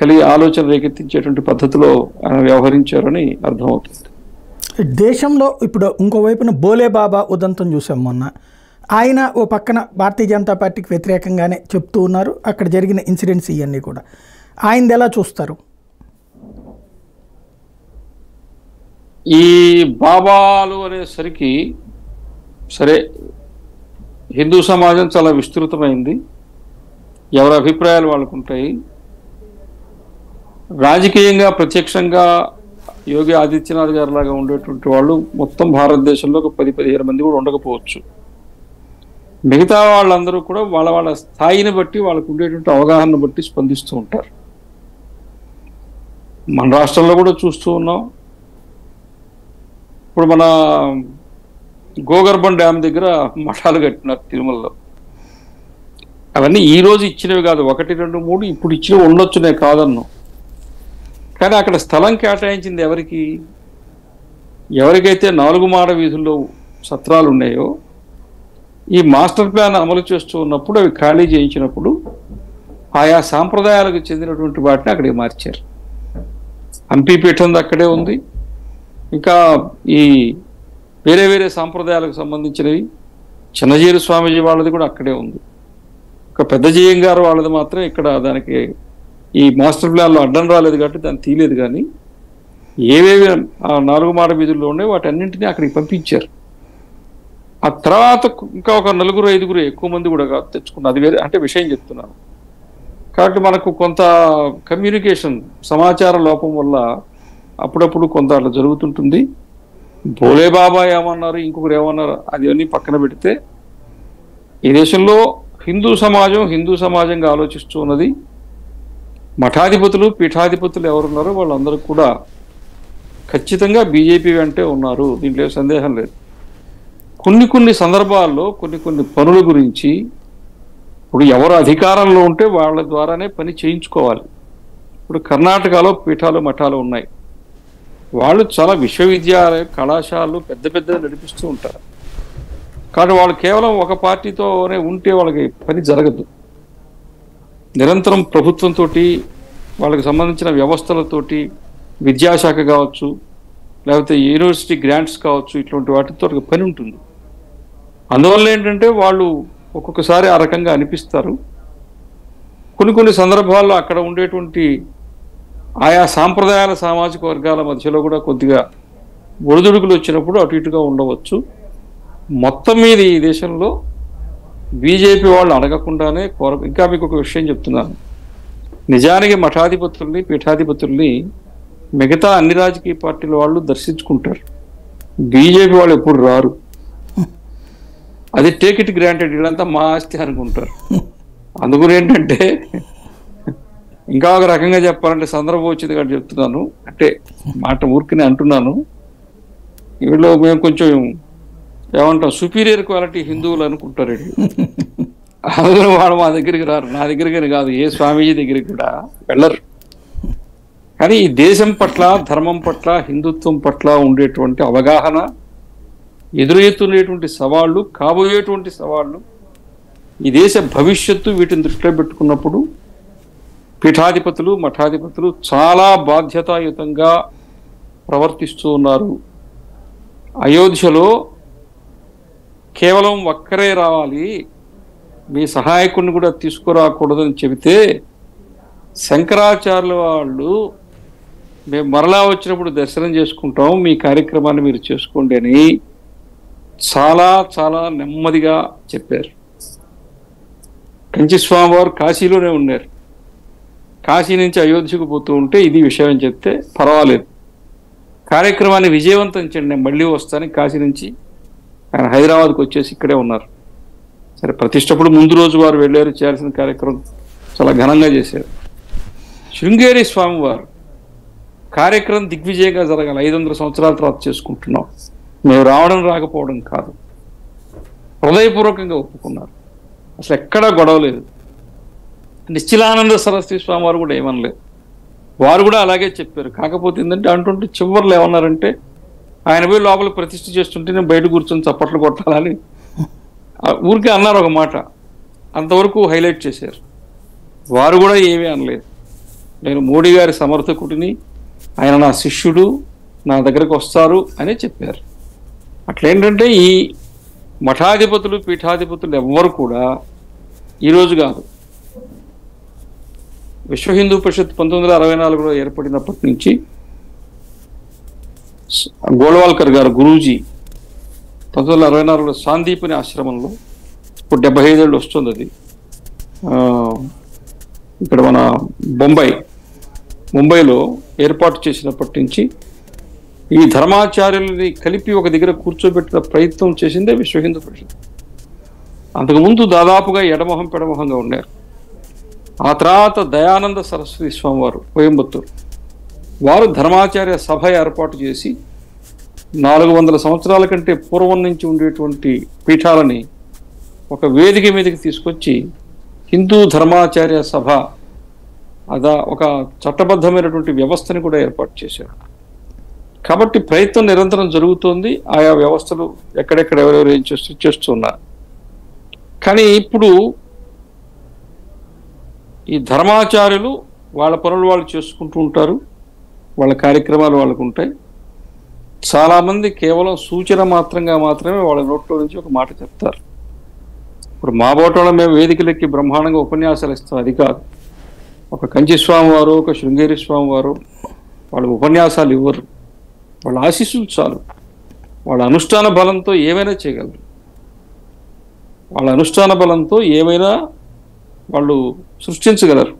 కలిగి ఆలోచన రేకెత్తించేటువంటి పద్ధతిలో ఆయన వ్యవహరించారని అర్థమవుతుంది. దేశంలో ఇప్పుడు ఇంకోవైపున బోలే బాబా ఉదంతం చూసాం మొన్న. ఆయన ఓ పక్కన భారతీయ జనతా పార్టీకి వ్యతిరేకంగానే చెప్తూ ఉన్నారు. అక్కడ జరిగిన ఇన్సిడెంట్స్ ఇవన్నీ కూడా ఆయనది ఎలా చూస్తారు? ఈ బాబాలు అనేసరికి సరే, హిందూ సమాజం చాలా విస్తృతమైంది, ఎవరి అభిప్రాయాలు వాళ్ళకు ఉంటాయి. రాజకీయంగా ప్రత్యక్షంగా యోగి ఆదిత్యనాథ్ గారి లాగా ఉండేటువంటి వాళ్ళు మొత్తం భారతదేశంలో ఒక 10-15 మంది కూడా ఉండకపోవచ్చు. మిగతా వాళ్ళందరూ కూడా వాళ్ళ వాళ్ళ స్థాయిని బట్టి, వాళ్ళకు ఉండేటువంటి అవగాహన బట్టి స్పందిస్తూ ఉంటారు. మన రాష్ట్రంలో కూడా చూస్తూ ఉన్నాం. ఇప్పుడు మన గోగర్భం డ్యామ్ దగ్గర మఠాలు కట్టినారు తిరుమలలో. అవన్నీ ఈ రోజు ఇచ్చినవి కాదు, 1, 2, 3 ఇప్పుడు ఇచ్చినవి ఉండొచ్చునే కాదన్నాం. కానీ అక్కడ స్థలం కేటాయించింది ఎవరికి? ఎవరికైతే 4 మాడ వీధుల్లో సత్రాలు ఉన్నాయో, ఈ మాస్టర్ ప్లాన్ అమలు చేస్తూ ఉన్నప్పుడు అవి ఖాళీ చేయించినప్పుడు ఆయా సాంప్రదాయాలకు చెందినటువంటి వాటిని అక్కడికి మార్చారు. హంపి పీఠం అక్కడే ఉంది, ఇంకా ఈ వేరే వేరే సాంప్రదాయాలకు సంబంధించినవి చిన్నజీరు స్వామీజీ వాళ్ళది కూడా అక్కడే ఉంది. ఒక పెద్ద జీయం గారు వాళ్ళది మాత్రం ఇక్కడ దానికి ఈ మాస్టర్ ప్లాన్లో అడ్డం రాలేదు కాబట్టి దాన్ని తీయలేదు. కానీ ఏవేవి ఆ 4 మాడ వీధుల్లో ఉన్నాయి వాటి అన్నింటినీ అక్కడికి పంపించారు. ఆ తర్వాత ఇంకా ఒక 4-5 ఎక్కువ మంది కూడా తెచ్చుకున్నారు. అది వేరే, అంటే విషయం చెప్తున్నాను. కాబట్టి మనకు కొంత కమ్యూనికేషన్ సమాచార లోపం వల్ల అప్పుడప్పుడు కొంత అట్లా జరుగుతుంటుంది. భోలే బాబా ఏమన్నారు, ఇంకొకరు ఏమన్నారు, అది అన్నీ పక్కన పెడితే ఈ దేశంలో హిందూ సమాజంగా ఆలోచిస్తూ ఉన్నది. మఠాధిపతులు పీఠాధిపతులు ఎవరున్నారో వాళ్ళందరూ కూడా ఖచ్చితంగా బీజేపీ వెంటే ఉన్నారు, దీంట్లో సందేహం లేదు. కొన్ని సందర్భాల్లో కొన్ని పనుల గురించి ఇప్పుడు ఎవరు అధికారంలో ఉంటే వాళ్ళ ద్వారానే పని చేయించుకోవాలి. ఇప్పుడు కర్ణాటకలో పీఠాలు మఠాలు ఉన్నాయి, వాళ్ళు చాలా విశ్వవిద్యాలయ కళాశాలలు పెద్ద నడిపిస్తూ ఉంటారు. కాబట్టి వాళ్ళు కేవలం ఒక పార్టీతోనే ఉంటే వాళ్ళకి పని జరగదు. నిరంతరం ప్రభుత్వంతో, వాళ్ళకి సంబంధించిన వ్యవస్థలతోటి, విద్యాశాఖ కావచ్చు, లేకపోతే యూనివర్సిటీ గ్రాంట్స్ కావచ్చు, ఇట్లాంటి వాటితో పని ఉంటుంది. అందువల్ల ఏంటంటే వాళ్ళు ఒక్కొక్కసారి ఆ రకంగా అనిపిస్తారు. కొన్ని సందర్భాల్లో అక్కడ ఉండేటువంటి ఆయా సాంప్రదాయాల సామాజిక వర్గాల మధ్యలో కూడా కొద్దిగా ఒడిదుడుకులు వచ్చినప్పుడు అటు ఇటుగా ఉండవచ్చు. మొత్తం మీద ఈ దేశంలో బీజేపీ వాళ్ళు అడగకుండానే ఇంకా మీకు ఒక విషయం చెప్తున్నాను. నిజానికి మఠాధిపతుల్ని పీఠాధిపతుల్ని మిగతా అన్ని రాజకీయ పార్టీల వాళ్ళు దర్శించుకుంటారు, బీజేపీ వాళ్ళు ఎప్పుడు రారు. అది టేక్ ఇట్ గ్రాంటెడ్, వీళ్ళంతా మా ఆస్తి అనుకుంటారు. అందుకని ఏంటంటే ఇంకా ఒక రకంగా చెప్పాలంటే సందర్భం వచ్చింది కాబట్టి చెప్తున్నాను, అంటే మాట ఊరికనే అంటున్నాను. వీళ్ళు మేము కొంచెం ఏమంటాం సుపీరియర్ క్వాలిటీ హిందువులు అనుకుంటారు. అందులో వాడు మా దగ్గరికి రారు, నా దగ్గరికి కాదు, ఏ స్వామీజీ దగ్గరికి కూడా వెళ్ళరు. కానీ ఈ దేశం పట్ల, ధర్మం పట్ల, హిందుత్వం పట్ల ఉండేటువంటి అవగాహన, ఎదురెత్తునేటువంటి సవాళ్ళు, కాబోయేటువంటి సవాళ్ళు, ఈ దేశ భవిష్యత్తు, వీటిని దృష్టిలో పెట్టుకున్నప్పుడు పీఠాధిపతులు మఠాధిపతులు చాలా బాధ్యతాయుతంగా ప్రవర్తిస్తూ ఉన్నారు. అయోధ్యలో కేవలం ఒక్కరే రావాలి, మీ సహాయకుడిని కూడా తీసుకురాకూడదని చెబితే శంకరాచార్యుల వాళ్ళు మేము మరలా వచ్చినప్పుడు దర్శనం చేసుకుంటాం, మీ కార్యక్రమాన్ని మీరు చేసుకోండి అని చాలా చాలా నెమ్మదిగా చెప్పారు. కంచి స్వామివారు కాశీలోనే ఉన్నారు. కాశీ నుంచి అయోధ్యకు పోతూ ఉంటే ఇది విషయం అని చెప్తే పర్వాలేదు, కార్యక్రమాన్ని విజయవంతం చేయండి, నేను మళ్ళీ వస్తాను. కాశీ నుంచి ఆయన హైదరాబాద్కి వచ్చేసి ఇక్కడే ఉన్నారు. సరే, ప్రతిష్టప్పుడు ముందు రోజు వారు వెళ్ళారు, చేయాల్సిన కార్యక్రమం చాలా ఘనంగా చేశారు. శృంగేరి స్వామివారు కార్యక్రమం దిగ్విజయంగా జరగాలి, 500 సంవత్సరాల తర్వాత చేసుకుంటున్నాం, మేము రావడం రాకపోవడం కాదు, హృదయపూర్వకంగా ఒప్పుకున్నారు. అసలు ఎక్కడా గొడవ లేదు. నిశ్చలానంద సరస్వతి స్వామి వారు కూడా ఏమనలేదు, వారు కూడా అలాగే చెప్పారు. కాకపోతే ఏంటంటే అంటుంటే చివరిలో ఏమన్నారంటే, ఆయన పోయి లోపల ప్రతిష్ఠ చేస్తుంటే నేను బయట కూర్చొని చప్పట్లు కొట్టాలని ఊరికే అన్నారు ఒక మాట, అంతవరకు హైలైట్ చేశారు. వారు కూడా ఏమీ అనలేదు. నేను మోడీ గారి సమర్థకుడిని, ఆయన నా శిష్యుడు, నా దగ్గరకు వస్తారు అని చెప్పారు. అట్లేంటంటే ఈ మఠాధిపతులు పీఠాధిపతులు ఎవ్వరు కూడా ఈరోజు కాదు, విశ్వ హిందూ పరిషత్ 1964లో ఏర్పడినప్పటి నుంచి గోల్వాల్కర్ గారు గురూజీ 1964లో సాందీపని ఆశ్రమంలో, ఇప్పుడు 75 ఏళ్ళు వస్తుంది అది, ఇక్కడ మన ముంబైలో ఏర్పాటు చేసినప్పటి నుంచి ఈ ధర్మాచార్యులని కలిపి ఒక దగ్గర కూర్చోబెట్టిన ప్రయత్నం చేసిందే విశ్వ హిందూ పరిషత్. అంతకుముందు దాదాపుగా ఎడమొహం పెడమొహంగా ఉన్నారు. ఆ తర్వాత దయానంద సరస్వతి స్వామి వారు కోయంబత్తూరు వారు ధర్మాచార్య సభ ఏర్పాటు చేసి 400 సంవత్సరాల కంటే పూర్వం నుంచి ఉండేటువంటి పీఠాలని ఒక వేదిక మీదకి తీసుకొచ్చి హిందూ ధర్మాచార్య సభ ఒక చట్టబద్ధమైనటువంటి వ్యవస్థని కూడా ఏర్పాటు చేశారు. కాబట్టి ప్రయత్నం నిరంతరం జరుగుతోంది. ఆయా వ్యవస్థలు ఎక్కడెక్కడ ఎవరెవరు ఏం చేస్తున్నారు. కానీ ఇప్పుడు ఈ ధర్మాచార్యులు వాళ్ళ పనులు వాళ్ళు చేసుకుంటూ ఉంటారు, వాళ్ళ కార్యక్రమాలు వాళ్ళకు ఉంటాయి. చాలామంది కేవలం సూచన మాత్రమే వాళ్ళ నోట్లో నుంచి ఒక మాట చెప్తారు. ఇప్పుడు మా బోటలో మేము వేదికలెక్కి బ్రహ్మాండంగా ఉపన్యాసాలు ఇస్తాం, అది కాదు. ఒక కంచి స్వామి వారు, ఒక శృంగేరి స్వామి వారు వాళ్ళ ఉపన్యాసాలు ఇవ్వరు, వాళ్ళ ఆశీస్సులు చాలు. వాళ్ళ అనుష్ఠాన బలంతో ఏమైనా చేయగలరు, వాళ్ళ అనుష్ఠాన బలంతో ఏమైనా వాళ్ళు సృష్టించగలరు.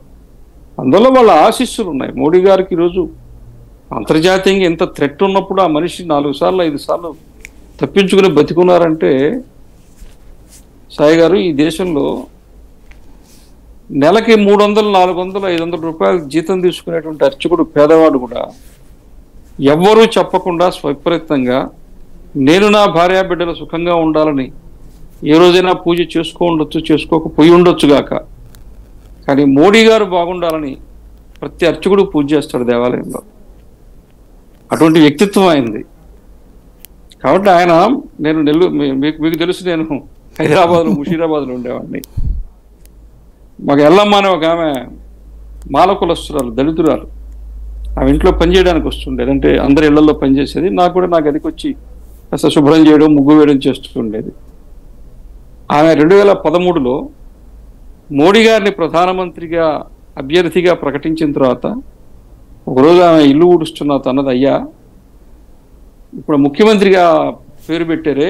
అందువల్ల వాళ్ళ ఆశీస్సులు ఉన్నాయి. మోడీ గారికి ఈరోజు అంతర్జాతీయంగా ఎంత థ్రెట్ ఉన్నప్పుడు ఆ మనిషి 4 సార్లు 5 సార్లు తప్పించుకుని బతికున్నారంటే, సాయి గారు, ఈ దేశంలో నెలకి 300, 400, 500 రూపాయలు జీతం తీసుకునేటువంటి అర్చకుడు పేదవాడు కూడా ఎవ్వరూ చెప్పకుండా స్వప్రయత్నంగా నేను నా భార్యా బిడ్డలు సుఖంగా ఉండాలని ఏ రోజైనా పూజ చేసుకోకపోయి ఉండొచ్చు గాక, కానీ మోడీ గారు బాగుండాలని ప్రతి అర్చకుడు పూజ చేస్తాడు దేవాలయంలో. అటువంటి వ్యక్తిత్వం అయింది. కాబట్టి ఆయన, నేను మీకు తెలుసు, నేను హైదరాబాద్లో ముషీరాబాద్లో ఉండేవాడిని. మాకు ఎల్లమ్మ అనే ఒక ఆమె మాల కులస్తురాలు, దళితురాలు, ఆమె ఇంట్లో పనిచేయడానికి వస్తుండేది. అంటే అందరి ఇళ్లలో పనిచేసేది. నాకు గదికి వచ్చి కాస్త శుభ్రం చేయడం, ముగ్గు వేయడం చేస్తుండేది. ఆమె 2013లో మోడీ గారిని ప్రధానమంత్రిగా అభ్యర్థిగా ప్రకటించిన తర్వాత ఒకరోజు ఆమె ఇల్లు ఊడుస్తున్న అన్నది, అయ్యా ఇప్పుడు ముఖ్యమంత్రిగా పేరు పెట్టారే,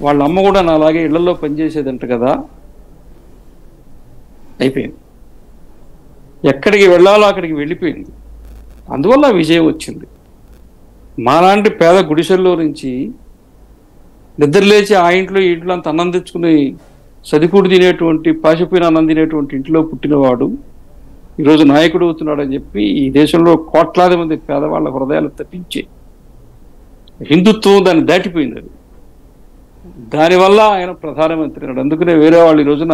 వాళ్ళ అమ్మ కూడా నా అలాగే ఇళ్లలో పనిచేసేదంట కదా. అయిపోయింది, ఎక్కడికి వెళ్ళాలో అక్కడికి వెళ్ళిపోయింది. అందువల్ల విజయం వచ్చింది. మాలాంటి పేద గుడిసెల్లో నుంచి నిద్రలేచి ఆ ఇంట్లో ఈ ఇంట్లో అంత అన్నం తెచ్చుకుని సదికూడు తినేటువంటి, పాసిపోయిన అన్నం తినేటువంటి ఇంట్లో పుట్టినవాడు ఈరోజు నాయకుడు అవుతున్నాడని చెప్పి ఈ దేశంలో కోట్లాది మంది పేదవాళ్ళ హృదయాలు తప్పించి హిందుత్వం దాన్ని దాటిపోయింది. అది దానివల్ల ఆయన ప్రధానమంత్రి అన్నాడు. అందుకనే వేరే వాళ్ళు ఈ రోజున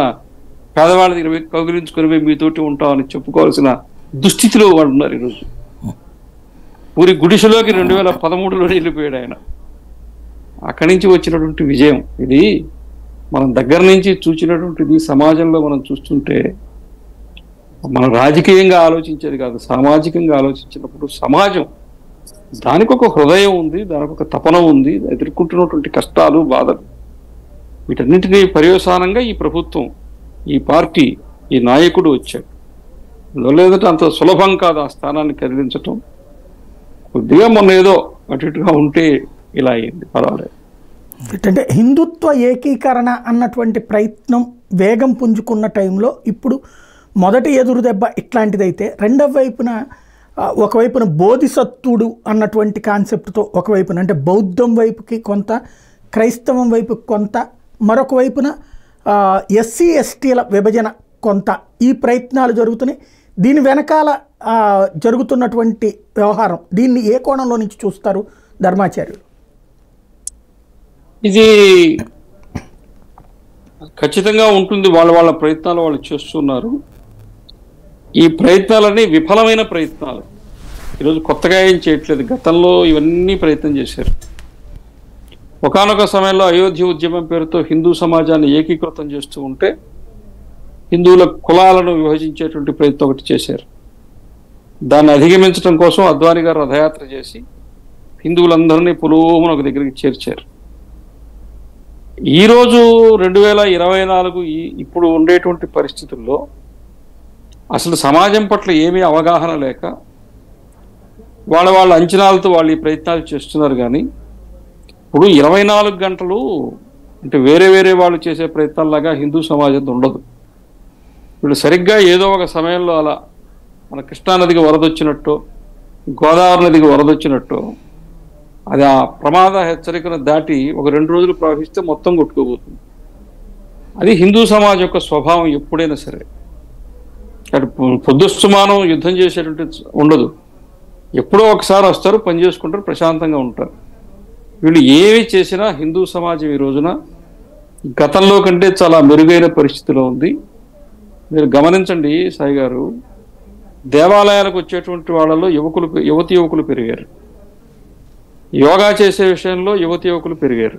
పేదవాళ్ళ దగ్గర కౌగిలించుకొని మీతోటి ఉంటామని చెప్పుకోవాల్సిన దుస్థితిలో వాళ్ళు ఉన్నారు ఈరోజు. పూరి గుడిసెలోకి 2013లో వెళ్ళిపోయాడు ఆయన. అక్కడి నుంచి వచ్చినటువంటి విజయం ఇది. మనం దగ్గర నుంచి చూసినటువంటిది సమాజంలో మనం చూస్తుంటే మన రాజకీయంగా ఆలోచించేది కాదు, సామాజికంగా ఆలోచించినప్పుడు సమాజం దానికి ఒక హృదయం ఉంది, దానికి ఒక తపన ఉంది, ఎదుర్కొంటున్నటువంటి కష్టాలు బాధలు వీటన్నింటినీ పర్యవసానంగా ఈ ప్రభుత్వం, ఈ పార్టీ, ఈ నాయకుడు వచ్చాడు. లేదంటే అంత సులభం కాదు ఆ స్థానాన్ని కదిలించటం. కొద్దిగా మొన్న ఏదో అటు ఇటుగా ఉంటే ఇలా అయింది, పర్వాలేదు. అంటే హిందుత్వ ఏకీకరణ అన్నటువంటి ప్రయత్నం వేగం పుంజుకున్న టైంలో ఇప్పుడు మొదటి ఎదురు దెబ్బ ఇట్లాంటిదైతే రెండవ వైపున ఒకవైపున బోధిసత్వుడు అన్నటువంటి కాన్సెప్ట్తో ఒకవైపున అంటే బౌద్ధం వైపుకి కొంత, క్రైస్తవం వైపుకి కొంత, మరొక వైపున ఎస్సీ ఎస్టీల విభజన కొంత, ఈ ప్రయత్నాలు జరుగుతున్నాయి. దీని వెనకాల జరుగుతున్నటువంటి వ్యవహారం దీన్ని ఏ కోణంలో నుంచి చూస్తారు ధర్మాచార్యులు? ఇది ఖచ్చితంగా ఉంటుంది, వాళ్ళ ప్రయత్నాలు వాళ్ళు చేస్తున్నారు. ఈ ప్రయత్నాలన్నీ విఫలమైన ప్రయత్నాలు, ఈరోజు కొత్తగా ఏం చేయట్లేదు. గతంలో ఇవన్నీ ప్రయత్నం చేశారు. ఒకానొక సమయంలో అయోధ్య ఉద్యమం పేరుతో హిందూ సమాజాన్ని ఏకీకృతం చేస్తూ ఉంటే హిందువుల కులాలను విభజించేటువంటి ప్రయత్నం ఒకటి చేశారు. దాన్ని అధిగమించడం కోసం అద్వానీ గారు రథయాత్ర చేసి హిందువులందరినీ పులోమున ఒక దగ్గరికి చేర్చారు. ఈరోజు 2024 ఇప్పుడు ఉండేటువంటి పరిస్థితుల్లో అసలు సమాజం పట్ల ఏమీ అవగాహన లేక వాళ్ళ అంచనాలతో వాళ్ళు ఈ ప్రయత్నాలు చేస్తున్నారు. కానీ ఇప్పుడు 24 గంటలు అంటే వేరే వాళ్ళు చేసే ప్రయత్నాల్లాగా హిందూ సమాజంతో ఉండదు. వీళ్ళు సరిగ్గా ఏదో ఒక సమయంలో అలా మన కృష్ణానదికి వరదొచ్చినట్టు, గోదావరి నదికి వరదొచ్చినట్టు అది ఆ ప్రమాద హెచ్చరికను దాటి ఒక 2 రోజులు ప్రవహిస్తే మొత్తం కొట్టుకోబోతుంది. అది హిందూ సమాజం యొక్క స్వభావం. ఎప్పుడైనా సరే అటు పొద్దుస్తమానం యుద్ధం చేసేటువంటి ఉండదు. ఎప్పుడో ఒకసారి వస్తారు, పని చేసుకుంటారు, ప్రశాంతంగా ఉంటారు. వీళ్ళు ఏమి చేసినా హిందూ సమాజం ఈ రోజున గతంలో కంటే చాలా మెరుగైన పరిస్థితిలో ఉంది. మీరు గమనించండి సాయి గారు, దేవాలయాలకు వచ్చేటువంటి వాళ్ళలో యువతి యువకులు పెరిగారు. యోగా చేసే విషయంలో యువతి యువకులు పెరిగారు.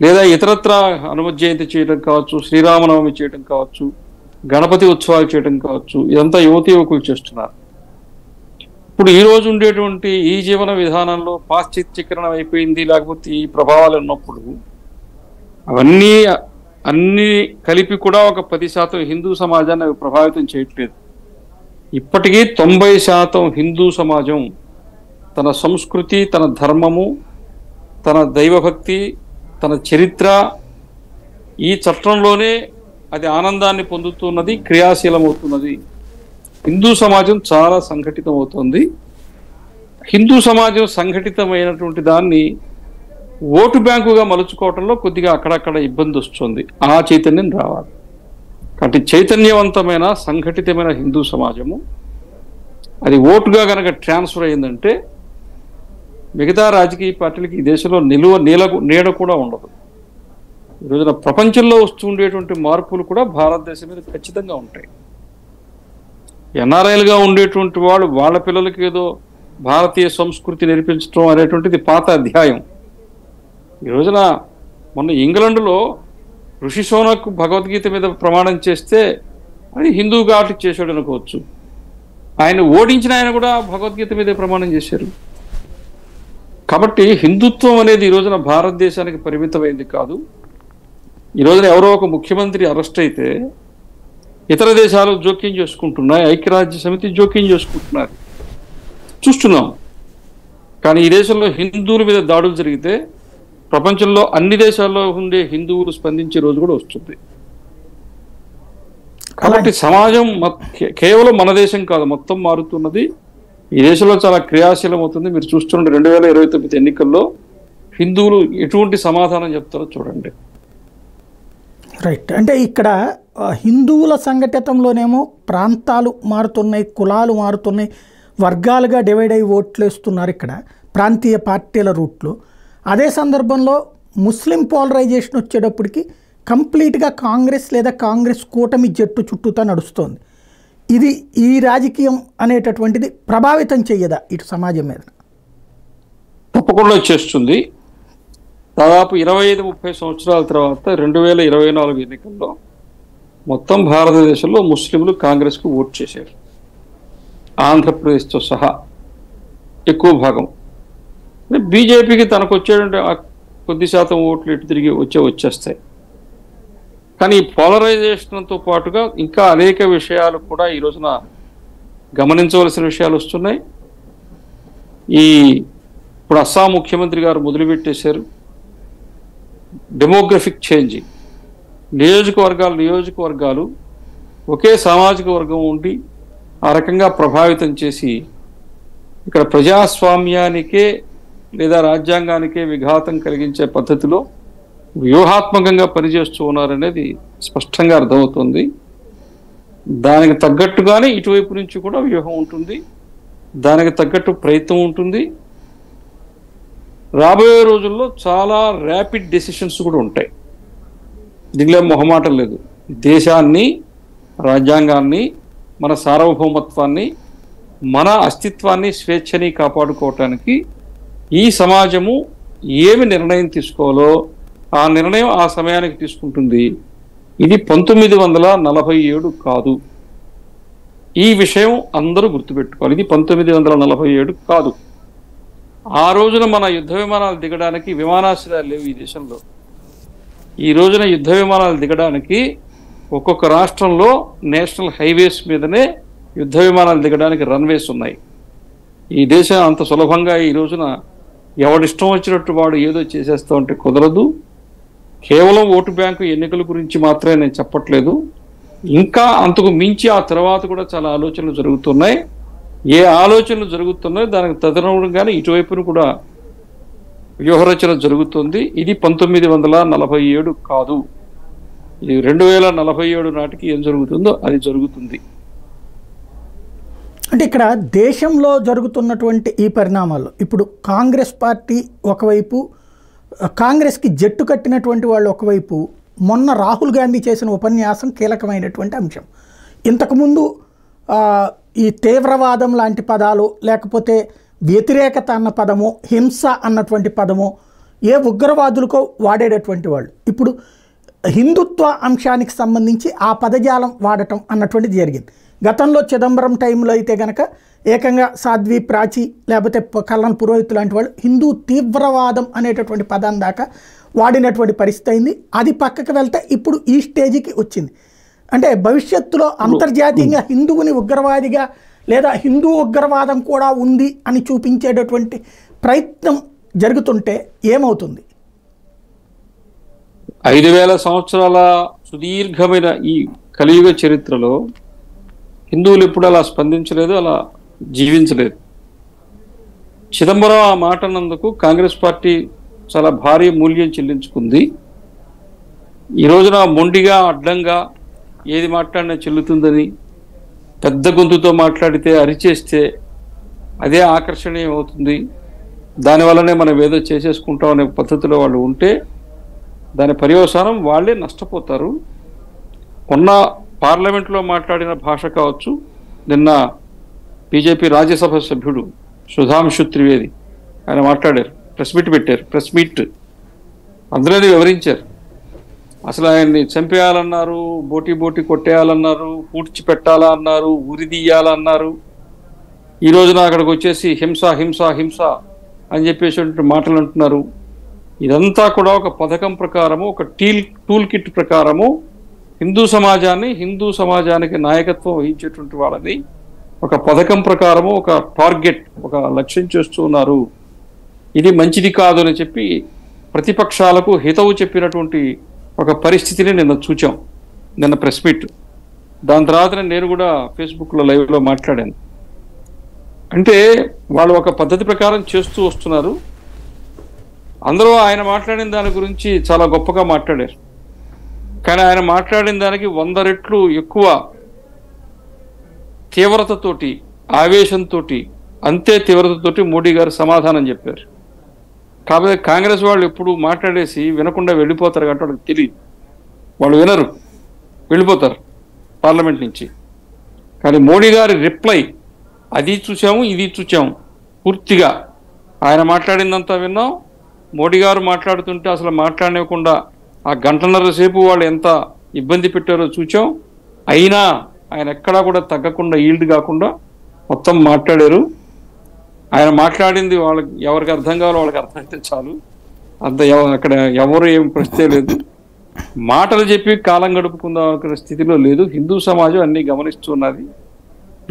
లేదా ఇతరత్రా హనుమత్ జయంతి చేయడం కావచ్చు, శ్రీరామనవమి చేయడం కావచ్చు, గణపతి ఉత్సవాలు చేయడం కావచ్చు, ఇదంతా యువతి యువకులు చేస్తున్నారు. ఇప్పుడు ఈ రోజు ఉండేటువంటి ఈ జీవన విధానంలో పాశ్చాత్యీకరణ అయిపోయింది, లేకపోతే ఈ ప్రభావాలు ఉన్నప్పుడు అన్నీ కలిపి కూడా ఒక 10% హిందూ సమాజాన్ని అవి ప్రభావితం చేయట్లేదు. ఇప్పటికీ 90% హిందూ సమాజం తన సంస్కృతి, తన ధర్మము, తన దైవభక్తి, తన చరిత్ర ఈ చట్టంలోనే అది ఆనందాన్ని పొందుతున్నది, క్రియాశీలమవుతున్నది. హిందూ సమాజం చాలా సంఘటితం అవుతుంది. హిందూ సమాజం సంఘటితమైనటువంటి దాన్ని ఓటు బ్యాంకుగా మలుచుకోవడంలో కొద్దిగా అక్కడక్కడ ఇబ్బంది వస్తుంది. ఆ చైతన్యం రావాలి. కాబట్టి చైతన్యవంతమైన సంఘటితమైన హిందూ సమాజము అది ఓటుగా కనుక ట్రాన్స్ఫర్ అయిందంటే మిగతా రాజకీయ పార్టీలకి ఈ దేశంలో నీడ కూడా ఉండదు. ఈ రోజున ప్రపంచంలో వస్తూ ఉండేటువంటి మార్పులు కూడా భారతదేశం మీద ఖచ్చితంగా ఉంటాయి. ఎన్ఆర్ఐలుగా ఉండేటువంటి వాళ్ళ పిల్లలకి ఏదో భారతీయ సంస్కృతి నేర్పించడం అనేటువంటిది పాత అధ్యాయం. ఈ రోజున మొన్న ఇంగ్లాండ్లో ఋషి సోనక్ భగవద్గీత మీద ప్రమాణం చేస్తే అది హిందూ ఘాట్ చేశాడు అనుకోవచ్చు. ఆయన ఓడించిన ఆయన కూడా భగవద్గీత మీదే ప్రమాణం చేశారు. కాబట్టి హిందుత్వం అనేది ఈ రోజున భారతదేశానికి పరిమితమైంది కాదు. ఈ రోజున ఎవరో ఒక ముఖ్యమంత్రి అరెస్ట్ అయితే ఇతర దేశాలు జోక్యం చేసుకుంటున్నాయి, ఐక్యరాజ్య సమితి జోక్యం చేసుకుంటున్నారు, చూస్తున్నాం. కానీ ఈ దేశంలో హిందువుల మీద దాడులు జరిగితే ప్రపంచంలో అన్ని దేశాల్లో ఉండే హిందువులు స్పందించే రోజు కూడా వస్తుంది. కాబట్టి సమాజం కేవలం మన దేశం కాదు, మొత్తం మారుతున్నది. ఈ దేశంలో చాలా క్రియాశీలం అవుతుంది. మీరు చూస్తున్న 2029 ఎన్నికల్లో హిందువులు ఎటువంటి సమాధానం చెప్తారో చూడండి. రైట్. అంటే ఇక్కడ హిందువుల సంఘటితంలోనేమో ప్రాంతాలు మారుతున్నాయి, కులాలు మారుతున్నాయి, వర్గాలుగా డివైడ్ అయ్యి ఓట్లు వేస్తున్నారు ఇక్కడ ప్రాంతీయ పార్టీల రూట్లో. అదే సందర్భంలో ముస్లిం పోలరైజేషన్ వచ్చేటప్పటికి కంప్లీట్గా కాంగ్రెస్ లేదా కాంగ్రెస్ కూటమి జట్టు చుట్టూతా నడుస్తోంది. ఇది ఈ రాజకీయం అనేటటువంటిది ప్రభావితం చెయ్యదా ఇటు సమాజం మీద? తప్పకుండా చేస్తుంది. దాదాపు 25-30 సంవత్సరాల తర్వాత 2024 ఎన్నికల్లో మొత్తం భారతదేశంలో ముస్లింలు కాంగ్రెస్కు ఓటు చేశారు, ఆంధ్రప్రదేశ్తో సహా ఎక్కువ భాగం. బీజేపీకి తనకు వచ్చేటువంటి కొద్ది శాతం ఓట్లు ఇటు తిరిగి వచ్చేస్తాయి. కానీ ఈ పోలరైజేషన్తో పాటుగా ఇంకా అనేక విషయాలు కూడా ఈ రోజున గమనించవలసిన విషయాలు వస్తున్నాయి. ఇప్పుడు అస్సాం ముఖ్యమంత్రి గారు మొదలుపెట్టేశారు డెమోగ్రఫిక్ చేంజ్. నియోజకవర్గాలు ఒకే సామాజిక వర్గం ఉండి ఆ రకంగా ప్రభావితం చేసి ఇక్కడ ప్రజాస్వామ్యానికే లేదా రాజ్యాంగానికే విఘాతం కలిగించే పద్ధతిలో వ్యూహాత్మకంగా పనిచేస్తూ ఉన్నారనేది స్పష్టంగా అర్థమవుతుంది. దానికి తగ్గట్టుగానే ఇటువైపు నుంచి కూడా వ్యూహం ఉంటుంది, దానికి తగ్గట్టు ప్రయత్నం ఉంటుంది. రాబోయే రోజుల్లో చాలా ర్యాపిడ్ డెసిషన్స్ కూడా ఉంటాయి, దీనిలో మొహమాటం లేదు. దేశాన్ని, రాజ్యాంగాన్ని, మన సార్వభౌమత్వాన్ని, మన అస్తిత్వాన్ని, స్వేచ్ఛని కాపాడుకోవటానికి ఈ సమాజము ఏమి నిర్ణయం తీసుకోవాలో ఆ నిర్ణయం ఆ సమయానికి తీసుకుంటుంది. ఇది 1947 కాదు. ఈ విషయం అందరూ గుర్తుపెట్టుకోవాలి. ఇది 1947 కాదు. ఆ రోజున మన యుద్ధ విమానాలు దిగడానికి విమానాశ్రయాలు లేవు ఈ దేశంలో. ఈ రోజున యుద్ధ విమానాలు దిగడానికి ఒక్కొక్క రాష్ట్రంలో నేషనల్ హైవేస్ మీదనే యుద్ధ విమానాలు దిగడానికి రన్వేస్ ఉన్నాయి. ఈ దేశం అంత సులభంగా ఈ రోజున ఎవడిష్టం వచ్చినట్టు వాడు ఏదో చేసేస్తూ ఉంటే కుదరదు. కేవలం ఓటు బ్యాంకు ఎన్నికల గురించి మాత్రమే నేను చెప్పట్లేదు, ఇంకా అంతకు మించి ఆ తర్వాత కూడా చాలా ఆలోచనలు జరుగుతున్నాయి. ఏ ఆలోచనలు జరుగుతున్నాయో దానికి తదనుగుణంగానే ఇటువైపును కూడా వ్యూహరచన జరుగుతుంది. ఇది 1947 కాదు. ఇది 2047 నాటికి ఏం జరుగుతుందో అది జరుగుతుంది. అంటే ఇక్కడ దేశంలో జరుగుతున్నటువంటి ఈ పరిణామాల్లో ఇప్పుడు కాంగ్రెస్ పార్టీ ఒకవైపు, కాంగ్రెస్కి జట్టు కట్టినటువంటి వాళ్ళు ఒకవైపు, మొన్న రాహుల్ గాంధీ చేసిన ఉపన్యాసం కీలకమైనటువంటి అంశం. ఇంతకుముందు ఈ తీవ్రవాదం లాంటి పదాలు, లేకపోతే వ్యతిరేకత అన్న పదము, హింస అన్నటువంటి పదము ఏ ఉగ్రవాదులకో వాడేటటువంటి వాళ్ళు ఇప్పుడు హిందుత్వ అంశానికి సంబంధించి ఆ పదజాలం వాడటం అన్నటువంటిది జరిగింది. గతంలో చిదంబరం టైంలో అయితే కనుక ఏకంగా సాధ్వి, ప్రాచి, లేకపోతే కల్నల్ పురోహిత్ లాంటి వాళ్ళు హిందూ తీవ్రవాదం అనేటటువంటి పదాన్ని దాకా వాడినటువంటి పరిస్థితి అయింది. అది పక్కకు వెళ్తే ఇప్పుడు ఈ స్టేజ్కి వచ్చింది. అంటే భవిష్యత్తులో అంతర్జాతీయంగా హిందువుని ఉగ్రవాదిగా లేదా హిందూ ఉగ్రవాదం కూడా ఉంది అని చూపించేటటువంటి ప్రయత్నం జరుగుతుంటే ఏమవుతుంది? 5000 సంవత్సరాల సుదీర్ఘమైన ఈ కలియుగ చరిత్రలో హిందువులు ఎప్పుడు అలా స్పందించలేదు, అలా జీవించలేదు. చిదంబరం ఆ మాట అన్నందుకు కాంగ్రెస్ పార్టీ చాలా భారీ మూల్యం చెల్లించుకుంది. ఈ రోజున మొండిగా, అడ్డంగా ఏది మాట్లాడినా చెల్లుతుందని, పెద్ద గొంతుతో మాట్లాడితే, అరిచేస్తే అదే ఆకర్షణీయం అవుతుంది, దానివల్లనే మనం ఏదో చేసేసుకుంటాం అనే పద్ధతిలో వాళ్ళు ఉంటే దాని పర్యవసానం వాళ్ళే నష్టపోతారు. కొన్న పార్లమెంట్లో మాట్లాడిన భాష కావచ్చు, నిన్న బీజేపీ రాజ్యసభ సభ్యుడు సుధాంశు త్రివేది ఆయన మాట్లాడారు, ప్రెస్ మీట్ అందులోనే వివరించారు. అసలు ఆయన్ని చంపేయాలన్నారు, బోటి కొట్టేయాలన్నారు, పూడ్చిపెట్టాలా అన్నారు, ఉరిదీయాలన్నారు. ఈ రోజున అక్కడికి వచ్చేసి హింస హింస హింస అని చెప్పేసి మాటలు అంటున్నారు. ఇదంతా కూడా ఒక పథకం ప్రకారము, ఒక టూల్ కిట్ ప్రకారము హిందూ సమాజానికి నాయకత్వం వహించేటువంటి వాళ్ళని ఒక పథకం ప్రకారము, ఒక టార్గెట్, ఒక లక్ష్యం చేస్తూ ఉన్నారు. ఇది మంచిది కాదు అని చెప్పి ప్రతిపక్షాలకు హితవు చెప్పినటువంటి ఒక పరిస్థితిని నిన్న చూచాం, నిన్న ప్రెస్ మీట్. దాని తర్వాత నేను కూడా ఫేస్బుక్లో లైవ్లో మాట్లాడాను. అంటే వాళ్ళు ఒక పద్ధతి ప్రకారం చేస్తూ వస్తున్నారు. అందరూ ఆయన మాట్లాడిన దాని గురించి చాలా గొప్పగా మాట్లాడారు. కానీ ఆయన మాట్లాడిన దానికి 100 రెట్లు ఎక్కువ తీవ్రతతోటి, ఆవేశంతో, అంతే తీవ్రతతోటి మోడీ గారు సమాధానం చెప్పారు. కాకపోతే కాంగ్రెస్ వాళ్ళు ఎప్పుడు మాట్లాడేసి వినకుండా వెళ్ళిపోతారు కాబట్టి వాళ్ళకి తెలియదు, వాళ్ళు వినరు, వెళ్ళిపోతారు పార్లమెంట్ నుంచి. కానీ మోడీ గారి రిప్లై అది చూసాము, ఇది చూసాము, పూర్తిగా ఆయన మాట్లాడిందంతా విన్నాం. మోడీ గారు మాట్లాడుతుంటే అసలు మాట్లాడనివ్వకుండా ఆ 1.5 సేపు వాళ్ళు ఎంత ఇబ్బంది పెట్టారో చూచాం. అయినా ఆయన ఎక్కడా కూడా తగ్గకుండా ఈల్డ్ కాకుండా మొత్తం మాట్లాడారు. ఆయన మాట్లాడింది వాళ్ళకి ఎవరికి అర్థం కావాలో వాళ్ళకి అర్థమైతే చాలు. అంత అక్కడ ఎవరు ఏం ప్రశ్నే లేదు. మాటలు చెప్పి కాలం గడుపుకుందాం స్థితిలో లేదు. హిందూ సమాజం అన్ని గమనిస్తున్నది.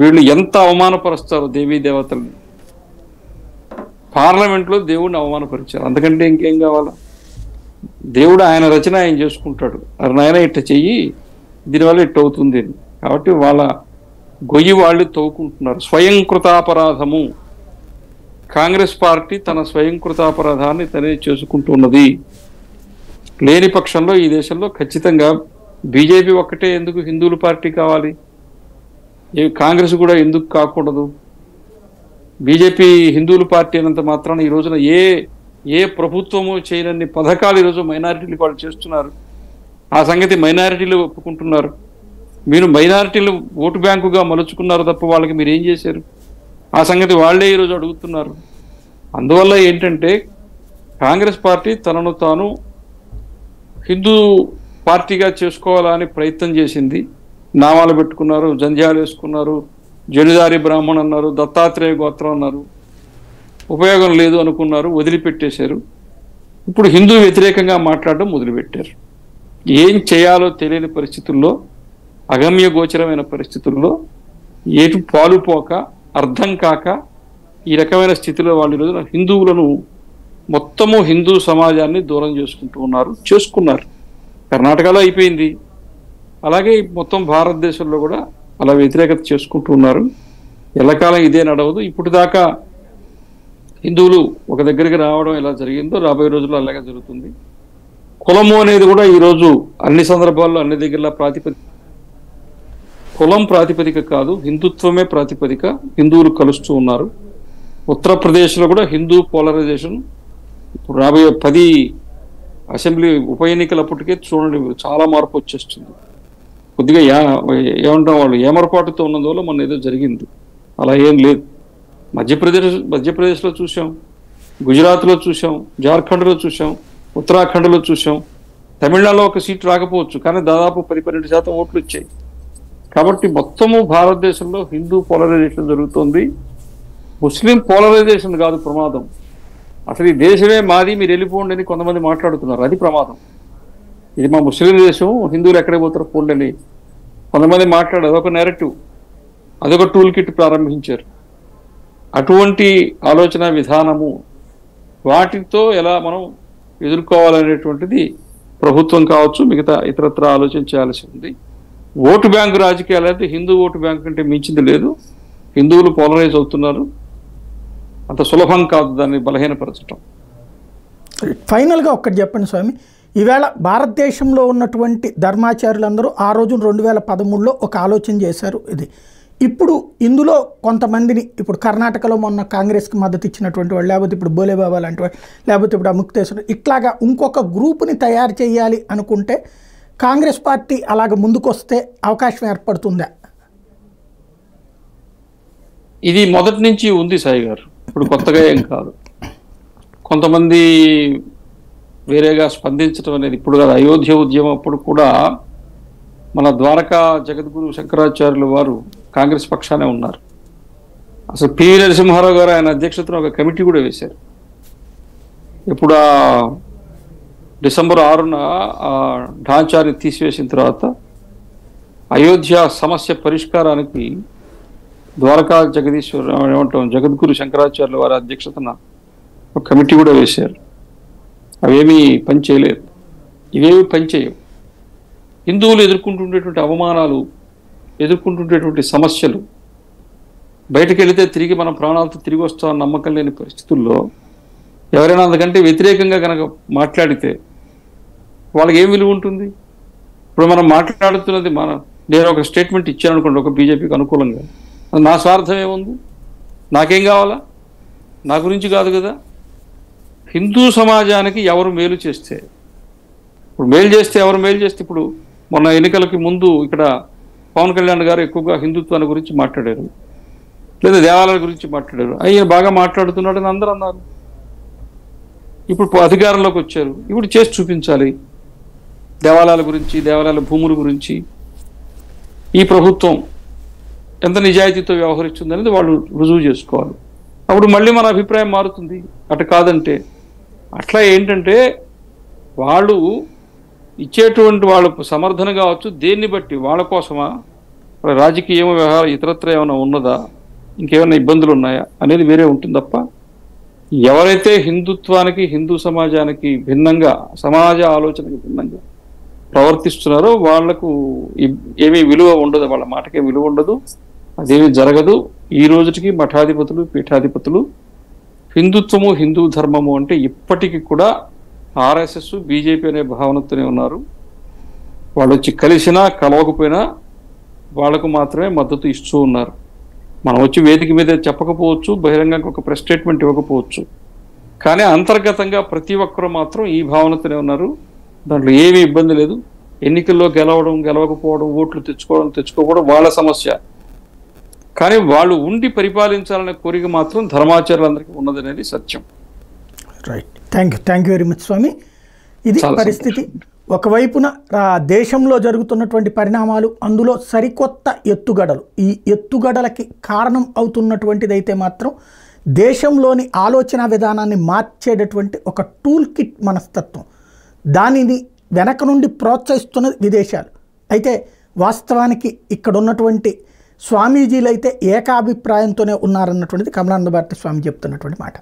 వీళ్ళు ఎంత అవమానపరుస్తారో దేవీ దేవతల్ని. పార్లమెంట్లో దేవుడిని అవమానపరిచారు. అంతకంటే ఇంకేం కావాలా? దేవుడు ఆయన రచన ఆయన చేసుకుంటాడు. అది నాయన ఇట్ట చెయ్యి, దీనివల్ల ఇట్ట అవుతుంది అని. కాబట్టి వాళ్ళ గొయ్యి వాళ్ళు తవ్వుకుంటున్నారు. స్వయంకృతాపరాధము. కాంగ్రెస్ పార్టీ తన స్వయంకృతాపరాధాన్ని తనే చేసుకుంటున్నది. లేని పక్షంలో ఈ దేశంలో ఖచ్చితంగా బీజేపీ ఒక్కటే ఎందుకు హిందువుల పార్టీ కావాలి? కాంగ్రెస్ కూడా ఎందుకు కాకూడదు? బీజేపీ హిందువుల పార్టీ అయినంత మాత్రాన ఈ రోజున ఏ ప్రభుత్వము చేయనన్ని పథకాలు ఈరోజు మైనారిటీలు వాళ్ళు చేస్తున్నారు. ఆ సంగతి మైనారిటీలు ఒప్పుకుంటున్నారు. మీరు మైనారిటీలు ఓటు బ్యాంకుగా మలుచుకున్నారు తప్ప వాళ్ళకి మీరు ఏం చేశారు? ఆ సంగతి వాళ్లే ఈరోజు అడుగుతున్నారు. అందువల్ల ఏంటంటే కాంగ్రెస్ పార్టీ తనను తాను హిందూ పార్టీగా చేసుకోవాలని ప్రయత్నం చేసింది. నామాలు పెట్టుకున్నారు, జంధ్యాలు వేసుకున్నారు, జడిదారి బ్రాహ్మణ్ అన్నారు, దత్తాత్రేయ గోత్రం అన్నారు. ఉపయోగం లేదు అనుకున్నారు, వదిలిపెట్టేశారు. ఇప్పుడు హిందూ వ్యతిరేకంగా మాట్లాడడం మొదలుపెట్టారు. ఏం చేయాలో తెలియని పరిస్థితుల్లో, అగమ్య గోచరమైన పరిస్థితుల్లో, ఏటు పాలుపోక అర్థం కాక ఈ రకమైన స్థితిలో వాళ్ళు ఈరోజు హిందువులను మొత్తము హిందూ సమాజాన్ని దూరం చేసుకున్నారు. కర్ణాటకలో అయిపోయింది. అలాగే మొత్తం భారతదేశంలో కూడా అలా వ్యతిరేకత చేసుకుంటూ ఉన్నారు. ఎల్లకాలం ఇదే నడవదు. ఇప్పుడు దాకా హిందువులు ఒక దగ్గరికి రావడం ఎలా జరిగిందో రాబోయే రోజుల్లో అలాగే జరుగుతుంది. కులము అనేది కూడా ఈరోజు అన్ని సందర్భాల్లో అన్ని దగ్గర కులం ప్రాతిపదిక కాదు, హిందుత్వమే ప్రాతిపదిక. హిందువులు కలుస్తూ ఉన్నారు. ఉత్తరప్రదేశ్లో కూడా హిందూ పోలరైజేషన్ రాబోయే 10 అసెంబ్లీ ఉప ఎన్నికలప్పటికే చూడండి చాలా మార్పు వచ్చేస్తుంది. కొద్దిగా ఏమంటాం వాళ్ళు ఏమరపాటుతో ఉన్నందువల్ల మొన్న ఏదో జరిగింది. అలా ఏం లేదు. మధ్యప్రదేశ్లో చూసాం, గుజరాత్లో చూసాం, జార్ఖండ్లో చూసాం, ఉత్తరాఖండ్లో చూసాం. తమిళనాడులో ఒక సీటు రాకపోవచ్చు, కానీ దాదాపు 10-12% ఓట్లు వచ్చాయి. కాబట్టి మొత్తము భారతదేశంలో హిందూ పోలరైజేషన్ జరుగుతుంది. ముస్లిం పోలరైజేషన్ కాదు ప్రమాదం. అసలు ఈ దేశమే మాది, మీరు వెళ్ళిపోండి అని కొంతమంది మాట్లాడుతున్నారు. అది ప్రమాదం. ఇది మా ముస్లిం దేశం, హిందువులు ఎక్కడికి పోతారో పోండి అని కొంతమంది మాట్లాడారు. అదొక నెరేటివ్, అదొక టూల్ కిట్ ప్రారంభించారు. అటువంటి ఆలోచన విధానము వాటితో ఎలా మనం ఎదుర్కోవాలనేటువంటిది ప్రభుత్వం కావచ్చు, మిగతా ఇతరత్ర ఆలోచన చేయాల్సి ఉంది. ఓటు బ్యాంకు రాజకీయాలు అయితే హిందూ ఓటు బ్యాంకు కంటే మించింది లేదు. హిందువులు పోలరైజ్ అవుతున్నారు. అంత సులభం కాదు దాన్ని బలహీనపరచడం. ఫైనల్గా ఒక్కటి చెప్పండి స్వామి, ఈవేళ భారతదేశంలో ఉన్నటువంటి ధర్మాచార్యులందరూ ఆ రోజు 2013లో ఒక ఆలోచన చేశారు. ఇది ఇప్పుడు ఇందులో కొంతమందిని ఇప్పుడు కర్ణాటకలో మొన్న కాంగ్రెస్కి మద్దతు ఇచ్చినటువంటి వాళ్ళు, లేకపోతే ఇప్పుడు బోలేబాబా లాంటి వాళ్ళు, లేకపోతే ఇప్పుడు ముక్తేశ్వర, ఇట్లాగా ఇంకొక గ్రూప్ని తయారు చేయాలి అనుకుంటే కాంగ్రెస్ పార్టీ అలాగ ముందుకొస్తే అవకాశం ఏర్పడుతుందా? ఇది మొదటి నుంచి ఉంది సాయి గారు, ఇప్పుడు కొత్తగా ఏం కాదు. కొంతమంది వేరేగా స్పందించడం అనేది ఇప్పుడు కాదు. అయోధ్య ఉద్యమం అప్పుడు కూడా మన ద్వారకా జగద్గురు శంకరాచార్యుల వారు కాంగ్రెస్ పక్షానే ఉన్నారు. అసలు పివి నరసింహారావు గారు ఆయన అధ్యక్షతన ఒక కమిటీ కూడా వేశారు. ఇప్పుడు డిసెంబర్ 6న ఢాంచాని తీసివేసిన తర్వాత అయోధ్య సమస్య పరిష్కారానికి ద్వారకా జగద్గురు శంకరాచార్యుల వారి అధ్యక్షతన ఒక కమిటీ కూడా వేశారు. అవేమీ పనిచేయలేదు, ఇవేమి పనిచేయవు. హిందువులు ఎదుర్కొంటుండేటువంటి అవమానాలు, ఎదుర్కొంటుండేటువంటి సమస్యలు, బయటకు వెళితే తిరిగి మన ప్రాణాలతో తిరిగి వస్తామని నమ్మకం లేని పరిస్థితుల్లో ఎవరైనా అందుకంటే వ్యతిరేకంగా కనుక మాట్లాడితే వాళ్ళకి ఏం విలువ ఉంటుంది? ఇప్పుడు మనం మాట్లాడుతున్నది నేను ఒక స్టేట్మెంట్ ఇచ్చాను అనుకోండి ఒక బీజేపీకి అనుకూలంగా, నా స్వార్థం ఏముంది? నాకేం కావాలా? నా గురించి కాదు కదా. హిందూ సమాజానికి ఎవరు మేలు చేస్తే, ఇప్పుడు ఎవరు మేలు చేస్తే, ఇప్పుడు మొన్న ఎన్నికలకి ముందు ఇక్కడ పవన్ కళ్యాణ్ గారు ఎక్కువగా హిందుత్వాన్ని గురించి మాట్లాడారు, లేదా దేవాలయాల గురించి మాట్లాడారు. ఆయన బాగా మాట్లాడుతున్నాడని అందరూ అన్నారు. ఇప్పుడు అధికారంలోకి వచ్చారు, ఇప్పుడు చేసి చూపించాలి. దేవాలయాల గురించి, దేవాలయాల భూముల గురించి ఈ ప్రభుత్వం ఎంత నిజాయితీతో వ్యవహరిస్తుంది అనేది వాళ్ళు రుజువు చేసుకోవాలి. అప్పుడు మళ్ళీ మన అభిప్రాయం మారుతుంది. అటు కాదంటే అట్లా ఏంటంటే వాళ్ళు ఇచ్చేటువంటి వాళ్ళు సమర్థన కావచ్చు, దేన్ని బట్టి వాళ్ళ కోసమా, రాజకీయ వ్యవహారం ఇతరత్ర ఏమైనా ఉన్నదా, ఇంకేమైనా ఇబ్బందులు ఉన్నాయా అనేది వేరే ఉంటుంది తప్ప, ఎవరైతే హిందుత్వానికి, హిందూ సమాజానికి భిన్నంగా, సమాజ ఆలోచనకి భిన్నంగా ప్రవర్తిస్తున్నారో వాళ్లకు ఏమీ విలువ ఉండదు, వాళ్ళ మాటకే విలువ ఉండదు, అదేమీ జరగదు. ఈ రోజుకి మఠాధిపతులు, పీఠాధిపతులు హిందుత్వము, హిందూ ధర్మము అంటే ఇప్పటికీ కూడా ఆర్ఎస్ఎస్, బీజేపీ అనే భావనతోనే ఉన్నారు. వాళ్ళు వచ్చి కలిసినా కలవకపోయినా వాళ్లకు మాత్రమే మద్దతు ఇస్తూ ఉన్నారు. మనం వచ్చి వేదిక మీద చెప్పకపోవచ్చు, బహిరంగంగా ఒక ప్రెస్ స్టేట్మెంట్ ఇవ్వకపోవచ్చు, కానీ అంతర్గతంగా ప్రతి ఒక్కరూ మాత్రం ఈ భావనతోనే ఉన్నారు. దాంట్లో ఏమీ ఇబ్బంది లేదు. ఎన్నికల్లో గెలవడం, గెలవకపోవడం, ఓట్లు తెచ్చుకోవడం, తెచ్చుకోకపోవడం వాళ్ళ సమస్య. కానీ వాళ్ళు ఉండి పరిపాలించాలనే కోరిక మాత్రం ధర్మాచార్యులందరికీ ఉన్నదనేది సత్యం. Right. Thank you very much స్వామి. ఇది పరిస్థితి. ఒకవైపున దేశంలో జరుగుతున్నటువంటి పరిణామాలు, అందులో సరికొత్త ఎత్తుగడలు, ఈ ఎత్తుగడలకి కారణం అవుతున్నటువంటిది అయితే మాత్రం దేశంలోని ఆలోచన విధానాన్ని మార్చేటటువంటి ఒక టూల్ కిట్ మనస్తత్వం, దానిని వెనక నుండి ప్రోత్సహిస్తున్నది విదేశాలు. అయితే వాస్తవానికి ఇక్కడ ఉన్నటువంటి స్వామీజీలు అయితే ఏకాభిప్రాయంతోనే ఉన్నారన్నటువంటిది కమలానంద భారతి స్వామి చెప్తున్నటువంటి మాట.